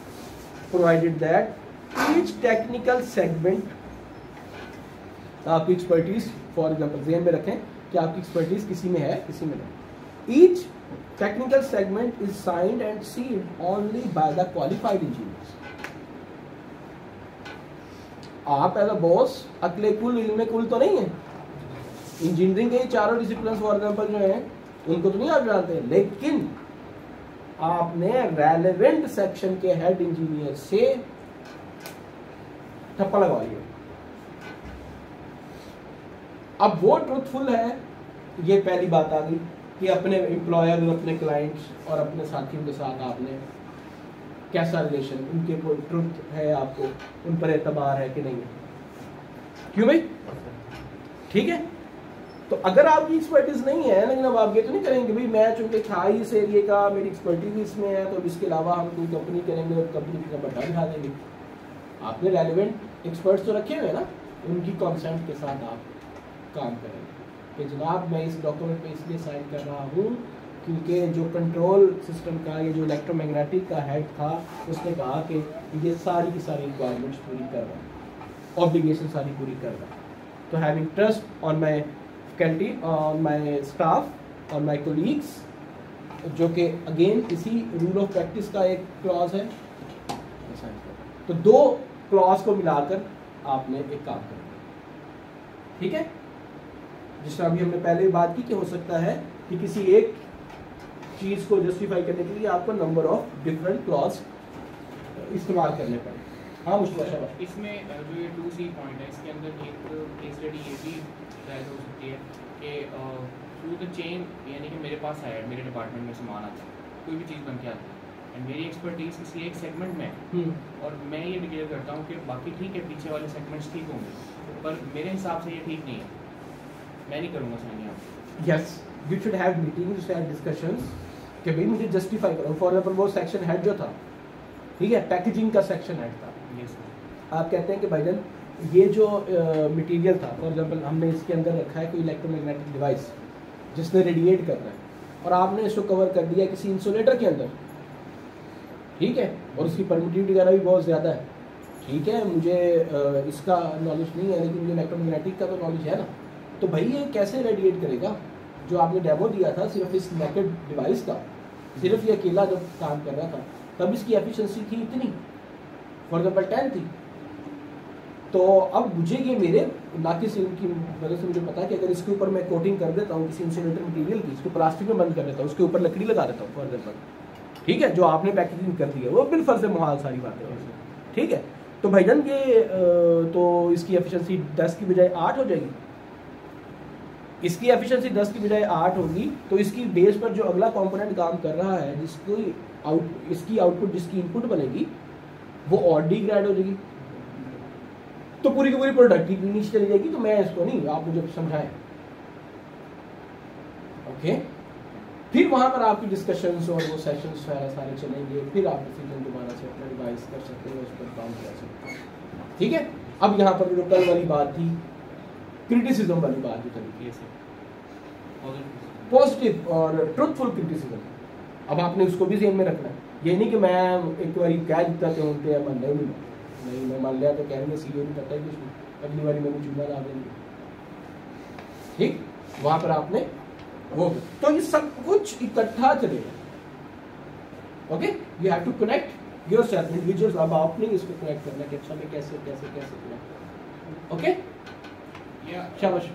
Speaker 1: provided that each technical segment, आपकी एक्सपर्टीज फॉर एग्जाम्पल ज़हन में रखें कि आपकी एक्सपर्टीज किसी में है, किसी में नहीं। Each technical segment is signed and sealed only by the qualified engineers. आप एज अ बॉस अकले कुल इल्मे कुल तो नहीं है, इंजीनियरिंग के चारों डिसिप्लिन फॉर एग्जाम्पल जो हैं उनको तो नहीं आप जानते हैं, लेकिन आपने रेलेवेंट सेक्शन के हेड इंजीनियर से ठप्पा लगवा लिया। अब वो ट्रूथफुल है, ये पहली बात आ गई कि अपने एम्प्लॉयर और अपने क्लाइंट्स और अपने साथियों के साथ आपने कैसा रिलेशन, उनके कोई ट्रुथ है, आपको उन पर एतबार है कि नहीं है, क्यों भाई, ठीक है। तो अगर आपकी एक्सपर्टीज नहीं है, लेकिन अब आप ये तो नहीं करेंगे भाई मैं चूंकि था ही इस एरिए का, मेरी एक्सपर्टीज इसमें है, तो इसके अलावा हम कोई कंपनी करेंगे और कंपनी का बट्टा दिखा देंगे। आपने रेलिवेंट एक्सपर्ट्स तो रखे हुए हैं ना, उनकी कंसेंट के साथ आप काम करेंगे कि जनाब मैं इस डॉक्यूमेंट पे इसलिए साइन कर रहा हूँ क्योंकि जो कंट्रोल सिस्टम का, ये जो इलेक्ट्रोमैग्नेटिक का हेड था, उसने कहा कि ये सारी की सारी रिक्वायरमेंट्स पूरी कर रहा है, ऑब्लिगेशन सारी पूरी कर रहा है। तो having trust on my faculty, on my staff, on my colleagues, जो कि अगेन इसी रूल ऑफ प्रैक्टिस का एक क्लॉज है। तो दो क्लॉज को मिलाकर आपने एक काम करना, ठीक है। जिस तरह अभी हमने पहले बात की कि हो सकता है कि किसी एक चीज़ को जस्टिफाई करने के लिए आपको नंबर ऑफ डिफरेंट क्लॉज इस्तेमाल करने पड़े। हाँ मुश्किल
Speaker 2: इसमें जो ये 2C पॉइंट है, इसके अंदर एक केस स्टडी ये भी शायद हो सकती है कि थ्रू द चेन, यानी कि मेरे पास है, मेरे डिपार्टमेंट में सामान आता है, कोई भी चीज़ बन के आती है, एंड मेरी एक्सपर्टीज किसी एक सेगमेंट में है और मैं ये डिक्लेयर करता हूँ कि बाकी ठीक है, पीछे वाले सेगमेंट्स ठीक होंगे, पर मेरे हिसाब से ये ठीक नहीं है, मैं नहीं करूँगा साइन यहाँ।
Speaker 1: Yes, you should have meetings and discussions कि भाई मुझे जस्टिफाई करो। फॉर एग्जांपल वो सेक्शन हेड जो था, ठीक है, पैकेजिंग का सेक्शन हेड था,
Speaker 2: यस
Speaker 1: आप कहते हैं कि भाईजान ये जो मटेरियल था, फॉर एग्जांपल हमने इसके अंदर रखा है कोई इलेक्ट्रोमैग्नेटिक डिवाइस जिसने रेडिएट करना है और आपने इसको कवर कर दिया किसी इंसुलेटर के अंदर, ठीक है, और उसकी परमिटिविटी वगैरह भी बहुत ज़्यादा है, ठीक है, मुझे इसका नॉलेज नहीं है लेकिन मुझे इलेक्ट्रोमैग्नेटिक का तो नॉलेज है ना, तो भाई ये कैसे रेडिएट करेगा? जो आपने डेमो दिया था सिर्फ इस नेकेड डिवाइस का, सिर्फ ये अकेला जब काम कर रहा था तब इसकी एफिशिएंसी थी इतनी, फॉर एग्जाम्पल 10 थी। तो अब मुझे ये मेरे नाकिस इनकी वजह से मुझे पता है कि अगर इसके ऊपर मैं कोटिंग कर देता हूँ किसी इंसुलेटर मटेरियल की, इसको प्लास्टिक में बंद कर देता हूँ, उसके ऊपर लकड़ी लगा देता हूँ फॉर एग्जाम्पल, ठीक है, जो आपने पैकेजिंग कर दी है वो बिल फर्ज मुहाल सारी बातें, ठीक है। तो भाईजान ये तो इसकी एफिशिएंसी 10 की बजाय 8 हो जाएगी, इसकी एफिशिएंसी 10 की बजाय 8 होगी, तो इसकी बेस पर जो अगला कंपोनेंट काम कर रहा है इसकी आउटपुट जिसकी इनपुट बनेगी वो और डिग्रेड हो जाएगी, तो पूरी की पूरी प्रोडक्टिविटी नीचे चली जाएगी। तो मैं इसको नहीं, आप मुझे समझाएं, ओके। फिर वहां पर आपकी डिस्कशंस और वो सेशंस सारे चलेंगे, फिर आप डिसीजन दोबारा से अपना रिवाइज कर सकते हैं, उस पर काम कर सकते हैं, ठीक है। अब यहाँ पर जो कल वाली बात थी, क्रिटिसिज्म वाली बात जो थी, पॉजिटिव और ट्रुथफुल क्रिटिसिज्म, अब आपने उसको भी ध्यान में रखना है। ये नहीं कि मैं एक बार कह देता कि उनके मान नहीं मैं मान लिया तो कहेंगे सीओ नहीं पता है कुछ, अगली बारी मैंने चूल्हा ला देंगे, ठीक, वहां पर आपने वो, तो ये सब कुछ इकट्ठा चलेगा, okay. You have to connect yourself individuals, अब आपने इसको कनेक्ट करना है कि अच्छा मैं कैसे कैसे कैसे कनेक्ट, ओके,
Speaker 2: या
Speaker 1: शाबाश।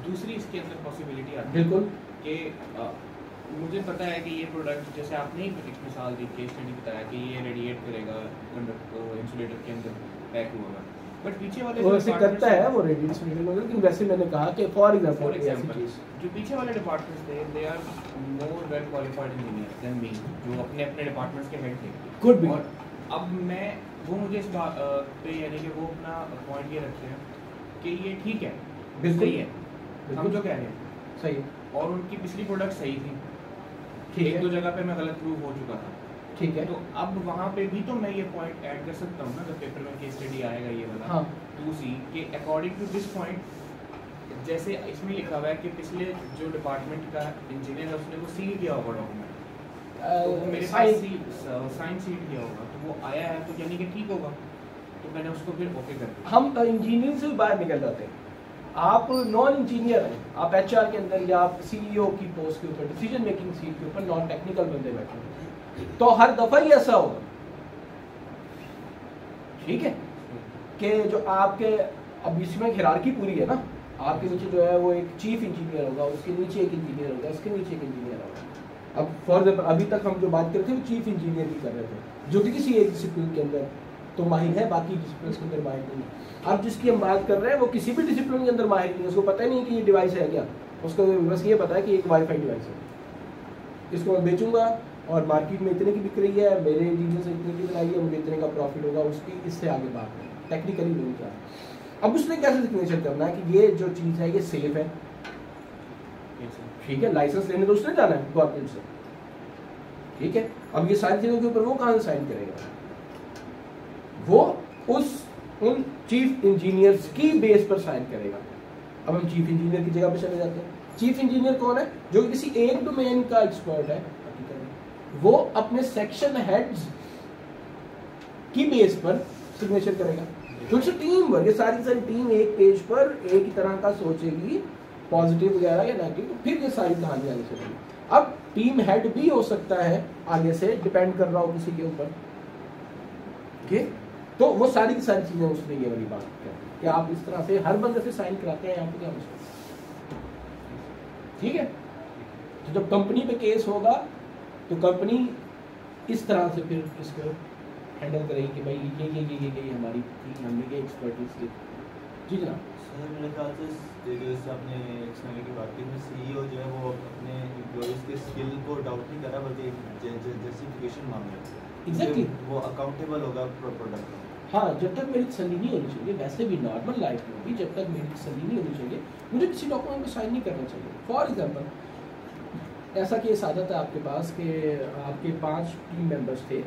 Speaker 2: दूसरी इसके अंदर पॉसिबिलिटी आती है
Speaker 1: बिल्कुल
Speaker 2: कि मुझे पता है कि ये प्रोडक्ट, जैसे आपने एक मिसाल दी, केस स्टडी बताया कि ये रेडिएट करेगा इंसुलेटर के अंदर पैक होगा, बट पीछे वाले
Speaker 1: वो ऐसे करता है वो रेडिएट, लेकिन वैसे मैंने कहा कि फॉर एग्जांपल
Speaker 2: जो पीछे वाले डिपार्टमेंट्स थे, they are more well qualified engineer than me, जो अपने अपने डिपार्टमेंट्स के हेड थे,
Speaker 1: कुड बी।
Speaker 2: और अब मैं वो मुझे इस बात पे, यानी कि वो अपना पॉइंट ये रखते हैं कि ये ठीक है,
Speaker 1: बिल्कुल
Speaker 2: सही है, हम जो कह रहे हैं
Speaker 1: सही,
Speaker 2: और उनकी पिछली प्रोडक्ट सही थी,
Speaker 1: ठीक
Speaker 2: एक
Speaker 1: है,
Speaker 2: दो जगह पे मैं गलत प्रूव हो चुका था,
Speaker 1: ठीक है,
Speaker 2: तो अब वहाँ पे भी तो मैं ये पॉइंट ऐड कर सकता हूँ ना, जब पेपर में केस स्टडी आएगा ये वाला,
Speaker 1: हाँ,
Speaker 2: टू सी कि अकॉर्डिंग टू दिस पॉइंट, जैसे इसमें लिखा हुआ है कि पिछले जो डिपार्टमेंट का इंजीनियर है उसने वो सील किया होगा डॉक्यूमेंट, तो वो मेरे पास साइन सील किया होगा, तो वो आया है, तो यानी कि ठीक होगा, तो मैंने उसको फिर ओके कर दिया।
Speaker 1: हम इंजीनियरिंग से भी बाहर निकल जाते हैं, आप नॉन इंजीनियर हैं, आप एचआर के अंदर या आप सीईओ की पोस्ट के ऊपर, डिसीजन मेकिंग सीट के ऊपर नॉन टेक्निकल बंदे बैठे हैं, तो हर दफा ही ऐसा होगा, ठीक है, कि जो आपके, अब इसमें हिरार्की पूरी है ना, आपके नीचे जो है वो एक चीफ इंजीनियर होगा, उसके नीचे एक इंजीनियर होगा, उसके नीचे एक इंजीनियर होगा। अब फॉर एग्जाम्पल अभी तक हम जो बात कर रहे थे वो चीफ इंजीनियर की कर रहे थे, जो कि किसी एक डिसिप्लिन के अंदर तो माहिर है, बाकी डिसिप्लिन के अंदर माहिर नहीं है। अब जिसकी हम बात कर रहे हैं वो किसी भी डिसिप्लिन के अंदर माहिर नहीं है, उसको पता ही नहीं कि ये डिवाइस है क्या, उसको बस ये पता है कि एक वाईफाई डिवाइस है, इसको मैं बेचूंगा और मार्केट में इतने की बिक रही है, मेरे इंजीनियर से इतने की बनाई है, मुझे इतने का प्रॉफिट होगा, उसकी इससे आगे बात है, टेक्निकली नहीं जा रहा। अब उसने कैसे सिग्नेचर करना है कि ये जो चीज़ है ये सेफ है, ठीक है, लाइसेंस लेने तो उसने जाना है गवर्नमेंट से, ठीक है। अब ये सारी चीज़ों के ऊपर वो कहाँ से साइन करेगा, वो उन चीफ इंजीनियर्स की बेस पर साइन करेगा। अब हम चीफ इंजीनियर की जगह पे चले जाते हैं। चीफ इंजीनियर कौन है? जो किसी एक डोमेन का एक्सपर्ट है, वो अपने सेक्शन हेड्स की बेस पर सिग्नेचर करेगा। क्योंकि टीम वर्क, ये सारी सारी टीम एक पेज पर एक ही तरह का सोचेगी, पॉजिटिव वगैरह या नेगेटिव, तो फिर ये सारी कहानी आगे चलेगी। अब टीम हेड भी हो सकता है आगे से डिपेंड कर रहा हो किसी के ऊपर, ठीक, तो वो सारी की सारी चीजें उसने ये वाली बात की कि आप इस तरह से हर बंदे से साइन कराते हैं यहाँ पे क्या मुश्किल, ठीक है। तो जब कंपनी पे केस होगा तो कंपनी इस तरह से फिर इसको हैंडल करेगी कि भाई ये हमारी थी, हमने ये एक्सपर्टीज की, जी जनाब।
Speaker 3: सर मेरे ख्याल से जैसे आपने एक्सटर्नल की बात की, सीईओ जो है वो अपने एम्प्लॉइज़ के स्किल को डाउट नहीं कर रहा, बल्कि जस्टिफिकेशन मांग रहा है।
Speaker 1: Exactly.
Speaker 3: वो अकाउंटेबल होगा प्रोडक्ट में।
Speaker 1: हाँ, जब तक मेरी तसल्ली नहीं होनी चाहिए, वैसे भी नॉर्मल लाइफ में भी जब तक मेरी तसल्ली नहीं होनी चाहिए, मुझे किसी डॉक्यूमेंट को साइन नहीं करना चाहिए। फॉर एग्जांपल ऐसा केस आ जाता है आपके पास कि आपके 5 टीम मेंबर्स थे,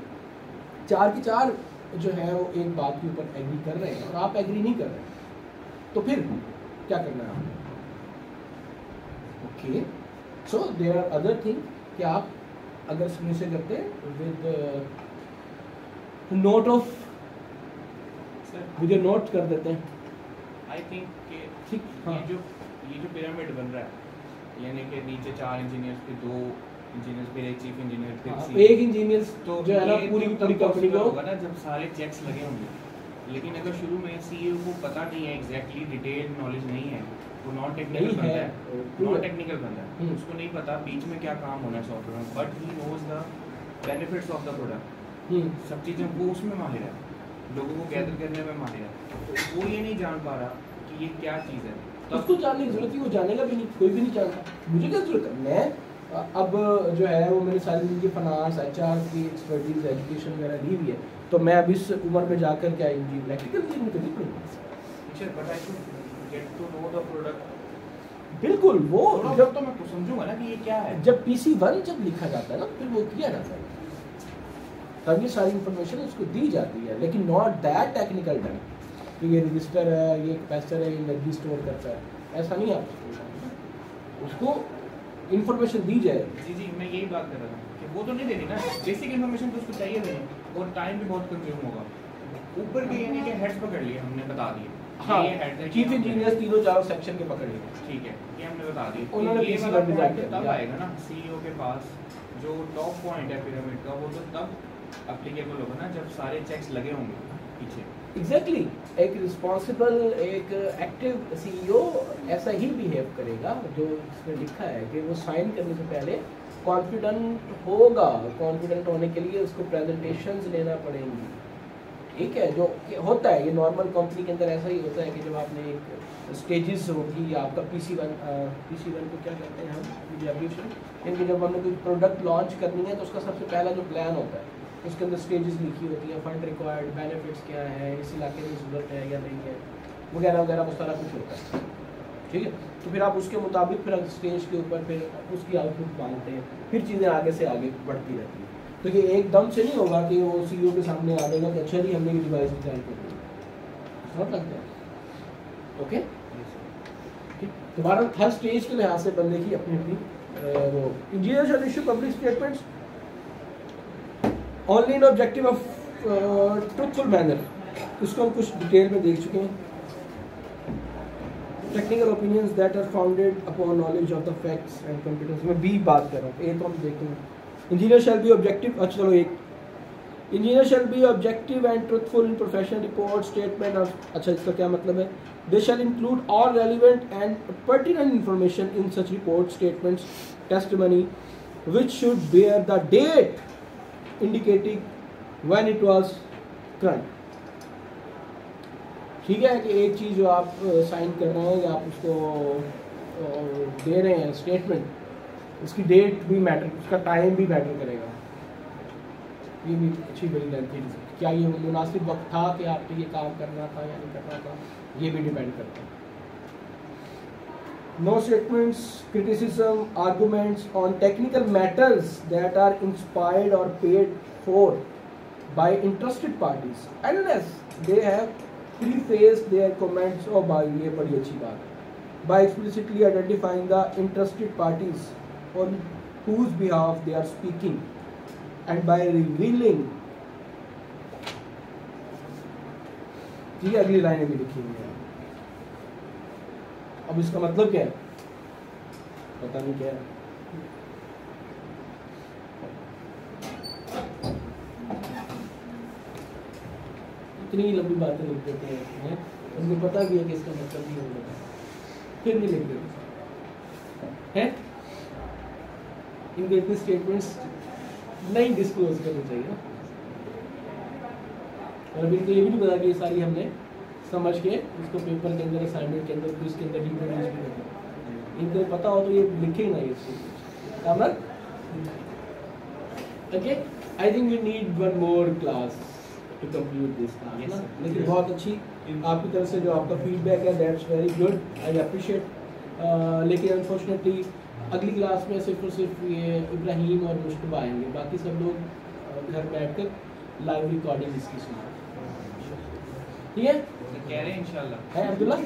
Speaker 1: 4 के 4 जो है वो एक बात के ऊपर एग्री कर रहे हैं और आप एग्री नहीं कर रहे हैं, तो फिर क्या करना है आपको? Okay, so there are other thing कि आप अगर इसमें से करते हैं with note of with note कर देते हैं।
Speaker 2: आई थिंक कि
Speaker 1: ठीक, हाँ।
Speaker 2: ये जो पिरामिड बन रहा है, यानी कि नीचे 4 इंजीनियर्स, फिर 2 इंजीनियर्स, फिर एक चीफ इंजीनियर, फिर
Speaker 1: हाँ,
Speaker 2: CEO।
Speaker 1: एक इंजीनियर
Speaker 2: तो
Speaker 1: जो है ना
Speaker 2: ये
Speaker 1: पूरी
Speaker 2: तो
Speaker 1: पूरी
Speaker 2: तब
Speaker 1: कंपनी
Speaker 2: possible
Speaker 1: को
Speaker 2: होगा ना जब सारे चेक्स लगे होंगे। लेकिन अगर शुरू में सीईओ को पता नहीं है, एग्जैक्टली डिटेल नॉलेज नहीं है, वो नॉन टेक्निकल
Speaker 1: नहीं
Speaker 2: बंदा
Speaker 1: है,
Speaker 2: है,
Speaker 1: true
Speaker 2: नॉन
Speaker 1: है।
Speaker 2: टेक्निकल बंदा है,
Speaker 1: हम्म।
Speaker 2: उसको नहीं पता बीच में क्या काम होना है सॉफ्टवेयर में, but he knows the benefits of the product. सब चीज़ें वो उसमें माहिर है, लोगों को गैदर करने में माहिर है, तो वो ये नहीं जान पा रहा कि ये क्या चीज़ है।
Speaker 1: उसको जानने की जरूरत है, वो जानेगा भी नहीं, कोई भी नहीं जानता। मुझे क्या जरूरत है? मैं अब जो है वो मैंने सारी जिंदगी फाइनेंस HR की एक्सपर्टीज एजुकेशन वगैरह ली हुई है, तो मैं अब इस उम्र में जाकर क्या इलेक्ट्रिकल इंजीनियरिंग कभी पढ़ूंगा?
Speaker 2: But I should get to know the product.
Speaker 1: बिल्कुल, वो
Speaker 2: जब तो मैं समझूंगा ना कि ये क्या है।
Speaker 1: जब PC1 जब लिखा जाता है ना, फिर वो किया जाता है, तब ये सारी इंफॉर्मेशन उसको दी जाती है, लेकिन नॉट दैट टेक्निकल डन कि ये रजिस्टर है, ये कैपेसिटर है, ये एनर्जी स्टोर करता है, ऐसा नहीं आप उसको इंफॉर्मेशन दी जाए।
Speaker 2: जी जी, मैं यही बात कर रहा था कि वो तो नहीं देनी ना, बेसिक इन्फॉर्मेशन तो उसको चाहिए देनी, और टाइम भी बहुत कंज्यूम होगा। ऊपर के यानी कि हेड्स पकड़ लिए हमने, बता दिए।
Speaker 1: हाँ,
Speaker 2: ये हेड है,
Speaker 1: चीफ इंजीनियर 3-4 सेक्शन के पकड़ लिए,
Speaker 2: ठीक है, ये हमने बता दिए।
Speaker 1: उन्होंने
Speaker 2: ये
Speaker 1: PC
Speaker 2: वाला
Speaker 1: डिजाइन
Speaker 2: पॉइंट
Speaker 1: कर
Speaker 2: तब
Speaker 1: दिया।
Speaker 2: आएगा ना सीईओ के पास, जो टॉप पॉइंट है पिरामिड का, वो तो तब एप्लीकेबल होगा ना जब सारे चेक्स लगे होंगे पीछे।
Speaker 1: एग्जैक्टली, एक रिस्पॉन्सिबल, एक एक्टिव सीईओ ऐसा ही बिहेव करेगा, जो इसमें लिखा है कि वो साइन करने से पहले कॉन्फिडेंट होगा। कॉन्फिडेंट होने के लिए उसको प्रेजेंटेशंस लेना पड़ेंगी, ठीक है, जो होता है ये नॉर्मल कंपनी के अंदर ऐसा ही होता है कि जब आपने एक स्टेजेस होगी, आपका PC1 को क्या कहते हैं हम एब्रिविएशन, यानी जब हमने कोई प्रोडक्ट लॉन्च करनी है तो उसका सबसे पहला जो प्लान होता है उसके अंदर स्टेजेस लिखी होती हैं, फंड रिक्वायर्ड, बेनिफिट्स क्या है, इस इलाके में ज़रूरत है या नहीं है, वगैरह वगैरह, वो सारा कुछ होता है, ठीक है। तो फिर आप उसके मुताबिक फिर स्टेज के ऊपर फिर उसकी आउटपुट मांगते हैं, फिर चीज़ें आगे से आगे बढ़ती रहती हैं। तो ये एकदम से नहीं होगा कि वो सीईओ के सामने आ जाएगा कि अच्छा जी हमने ये डिवाइस डिजाइन कर दी, समझ लगता है? ओके, ठीक। तुम्हारा हर स्टेज के लिहाज से बंदे की अपनी अपनी वो engineer shall issue public statements only in objective of truthful manner. इसको हम कुछ डिटेल में देख चुके हैं। Technical opinions that are founded upon knowledge of the facts and competence. मैं बी बात कर रहा हूँ, ए तो हम देखते हैं। इंजीनियर शैल बी ऑब्जेक्टिव, अच्छा चलो एक, engineer shall be objective and truthful in professional report statement of, अच्छा इसका क्या मतलब है? They shall include all relevant and pertinent information in such report statements testimony which should bear the date indicating when it was current। ठीक है कि एक चीज़ जो आप साइन कर रहे हैं या आप उसको दे रहे हैं स्टेटमेंट, उसकी डेट भी मैटर, उसका टाइम भी मैटर करेगा। ये भी अच्छी बड़ी लेंथी, क्या ये मुनासिब वक्त था कि आपने ये काम करना था या नहीं करना था, ये भी डिपेंड करता है। No statements, criticism, arguments on technical matters that are inspired or paid for by interested parties unless they have prefaced their comments or by, ये बड़ी अच्छी बात है, by explicitly identifying the interested parties on whose behalf they are speaking and by revealing, ठीक है, अगली लाइनें भी लिखी हुई है। अब इसका मतलब क्या है पता नहीं क्या है। इतनी लंबी बातें लिख देते हैं, उनको पता भी है कि इसका मतलब नहीं होगा, फिर नहीं लिख देते हैं। इनके इतने स्टेटमेंट्स नहीं डिस्क्लोज करने चाहिए ना, और अभी इनको ये भी नहीं पता कि ये सारी हमने समझ के इसको पेपर के अंदर, असाइनमेंट के अंदर, क्विज के अंदर रिप्रोड्यूस भी करना। इनको पता हो तो ये लिखे ही ना ये चीज़ Kamran. Okay, I think you need one more class to complete this class ना, लेकिन बहुत अच्छी आपकी तरफ से जो आपका फीडबैक है, that's very good, I appreciate. लेकिन अनफॉर्चुनेटली अगली क्लास में सिर्फ और सिर्फ ये इब्राहिम और मुश्तबा आएंगे, बाकी सब लोग घर बैठकर लाइव रिकॉर्डिंग इसकी सुना। ठीक है,
Speaker 2: कह रहे हैं इंशाल्लाह
Speaker 1: है अब्दुल्ला।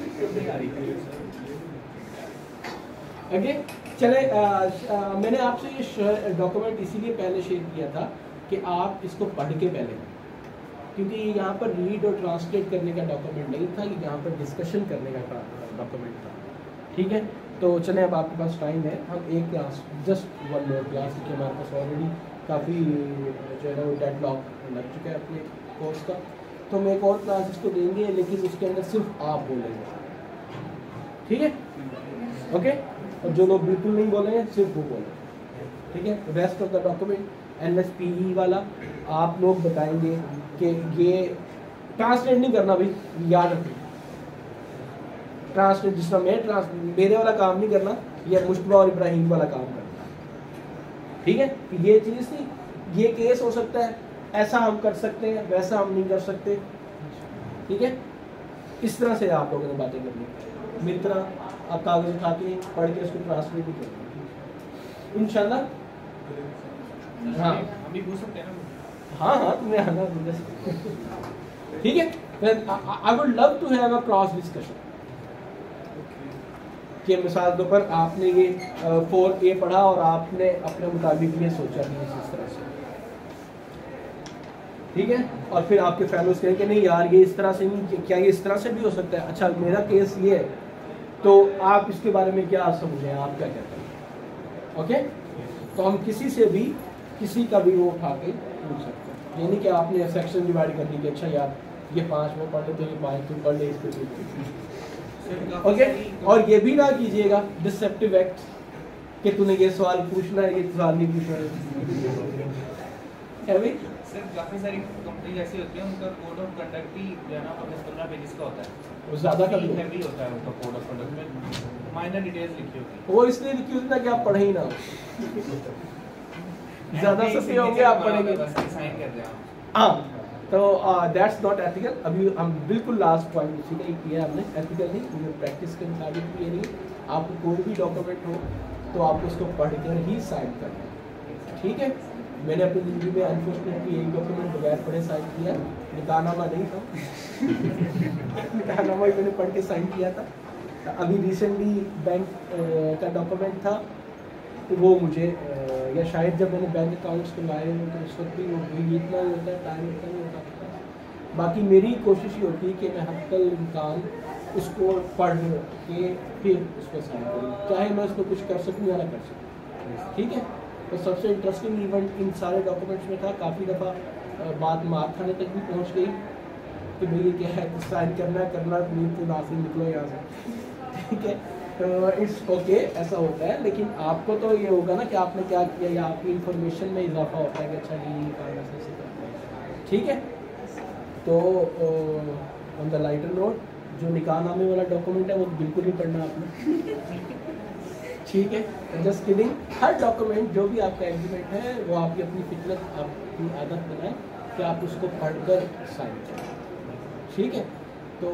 Speaker 1: ओके, चले मैंने आपसे ये डॉक्यूमेंट इसीलिए पहले शेयर किया था कि आप इसको पढ़ के पहले, क्योंकि यहाँ पर रीड और ट्रांसलेट करने का डॉक्यूमेंट नहीं था, ये यहाँ पर डिस्कशन करने का डॉक्यूमेंट था। ठीक है, तो चले अब आपके पास टाइम है, हम एक class, just one more class, क्योंकि हमारे पास ऑलरेडी काफ़ी जो है ना वो डेडलॉक लग चुका है अपने कोर्स का, तो हम एक और क्लास इसको देंगे, लेकिन उसके अंदर सिर्फ आप बोलेंगे। ठीक है, ओके, और जो लोग बिल्कुल नहीं बोलेंगे सिर्फ वो बोलेंगे। ठीक है, rest of the document NSPE वाला आप लोग बताएंगे कि ये ट्रांसलेट नहीं करना भाई, याद रखिए, ट्रांसलेट जिस तरह मेरे वाला काम नहीं करना, ये मुश्तबा और इब्राहिम वाला काम करना। ठीक है, ये चीज़ थी, ये केस हो सकता है, ऐसा हम कर सकते हैं, वैसा हम नहीं कर सकते। ठीक है, इस तरह से आप लोगों ने बातें करनी, मेरी तरह आप कागज उठा के पढ़ के उसको ट्रांसलेट भी करेंगे इंशाल्लाह। हाँ,
Speaker 2: हम भी पूछ सकते हैं ना।
Speaker 1: हाँ हाँ, तुम्हें आना। ठीक है, I would love to have a cross discussion कि मिसाल के ऊपर आपने ये 4A पढ़ा और आपने अपने मुताबिक ये सोचा भी इस तरह से। ठीक है, और फिर आपके फैलोज कहें कि नहीं यार ये इस तरह से नहीं, क्या ये इस तरह से भी हो सकता है, अच्छा मेरा केस ये है, तो आप इसके बारे में क्या समझें, आप क्या कहते हैं। ओके, तो हम किसी से भी किसी का भी वो उठा के पूछ सकते हैं, ये नहीं कि आपने सेक्शन डिवाइड कर दी कि अच्छा यार ये 5 वो पढ़ ले तो ये 5 तुम पढ़ ले इस पर। ओके, और ये भी ना कीजिएगा डिसेप्टिव एक्ट कि तूने ये सवाल पूछना है, ये सवाल नहीं पूछना है भाई।
Speaker 2: सर काफ़ी सारी कंपनी ऐसी होती है, उनका कोड ऑफ कंडक्ट ही जो है ना 15 पेजेस का होता है,
Speaker 1: वो ज़्यादा का
Speaker 2: हैवी होता है उनका कोड ऑफ कंडक्ट में, माइनर डिटेल्स लिखी होती है।
Speaker 1: वो इसलिए लिखी होती है कि आप पढ़े ही ना, ज़्यादा सस्ते होंगे आप पढ़ेंगे।
Speaker 2: साइन कर दें आप।
Speaker 1: हाँ, तो दैट्स नॉट एथिकल। अभी हम बिल्कुल लास्ट पॉइंट इसी का ही किया हमने, एथिकल नहीं, मुझे प्रैक्टिस के मुताबिक भी ये नहीं, आपको कोई भी डॉक्यूमेंट हो तो आपको उसको पढ़कर ही साइन करना है। ठीक है, मैंने अपनी ज़िंदगी में अनफॉर्चुनेटली एक डॉक्यूमेंट बगैर पढ़े साइन किया, निकाहनामा नहीं था निकाहनामा ही मैंने पढ़ के साइन किया था। अभी रिसेंटली बैंक का डॉक्यूमेंट था, तो वो मुझे या शायद जब मैंने बैंक अकाउंट्स खुलवाए तो उस वक्त भी वो इतना ही होता है, टाइम इतना नहीं होता। बाकी मेरी कोशिश ये होती है कि मैं हक़ल इम्कान उसको पढ़ के फिर उसको साइन करूँ, चाहे मैं उसको कुछ कर सकूँ या ना कर सकूँ। ठीक है, तो सबसे इंटरेस्टिंग इवेंट इन सारे डॉक्यूमेंट्स में था। काफ़ी दफ़ा बात मार खाने तक भी पहुँच गई कि भाई ये क्या है, साइन करना नहीं तो ना से निकलो यहाँ से। ठीक है, तो इट्स ओके, ऐसा होता है, लेकिन आपको तो ये होगा ना कि आपने क्या किया, या आपकी इंफॉर्मेशन में इजाफा होता है कि अच्छा ये काम ऐसे करते हैं। ठीक है, तो ऑन द लाइटर नोट, जो निकाहनामे वाला डॉक्यूमेंट है वो बिल्कुल नहीं पढ़ना आपने। ठीक है, जस्ट किडिंग। हर डॉक्यूमेंट जो भी आपका एग्रीमेंट है वो आपकी अपनी फितरत, आपकी आदत बनाए कि आप उसको पढ़कर साइन करें। ठीक है, तो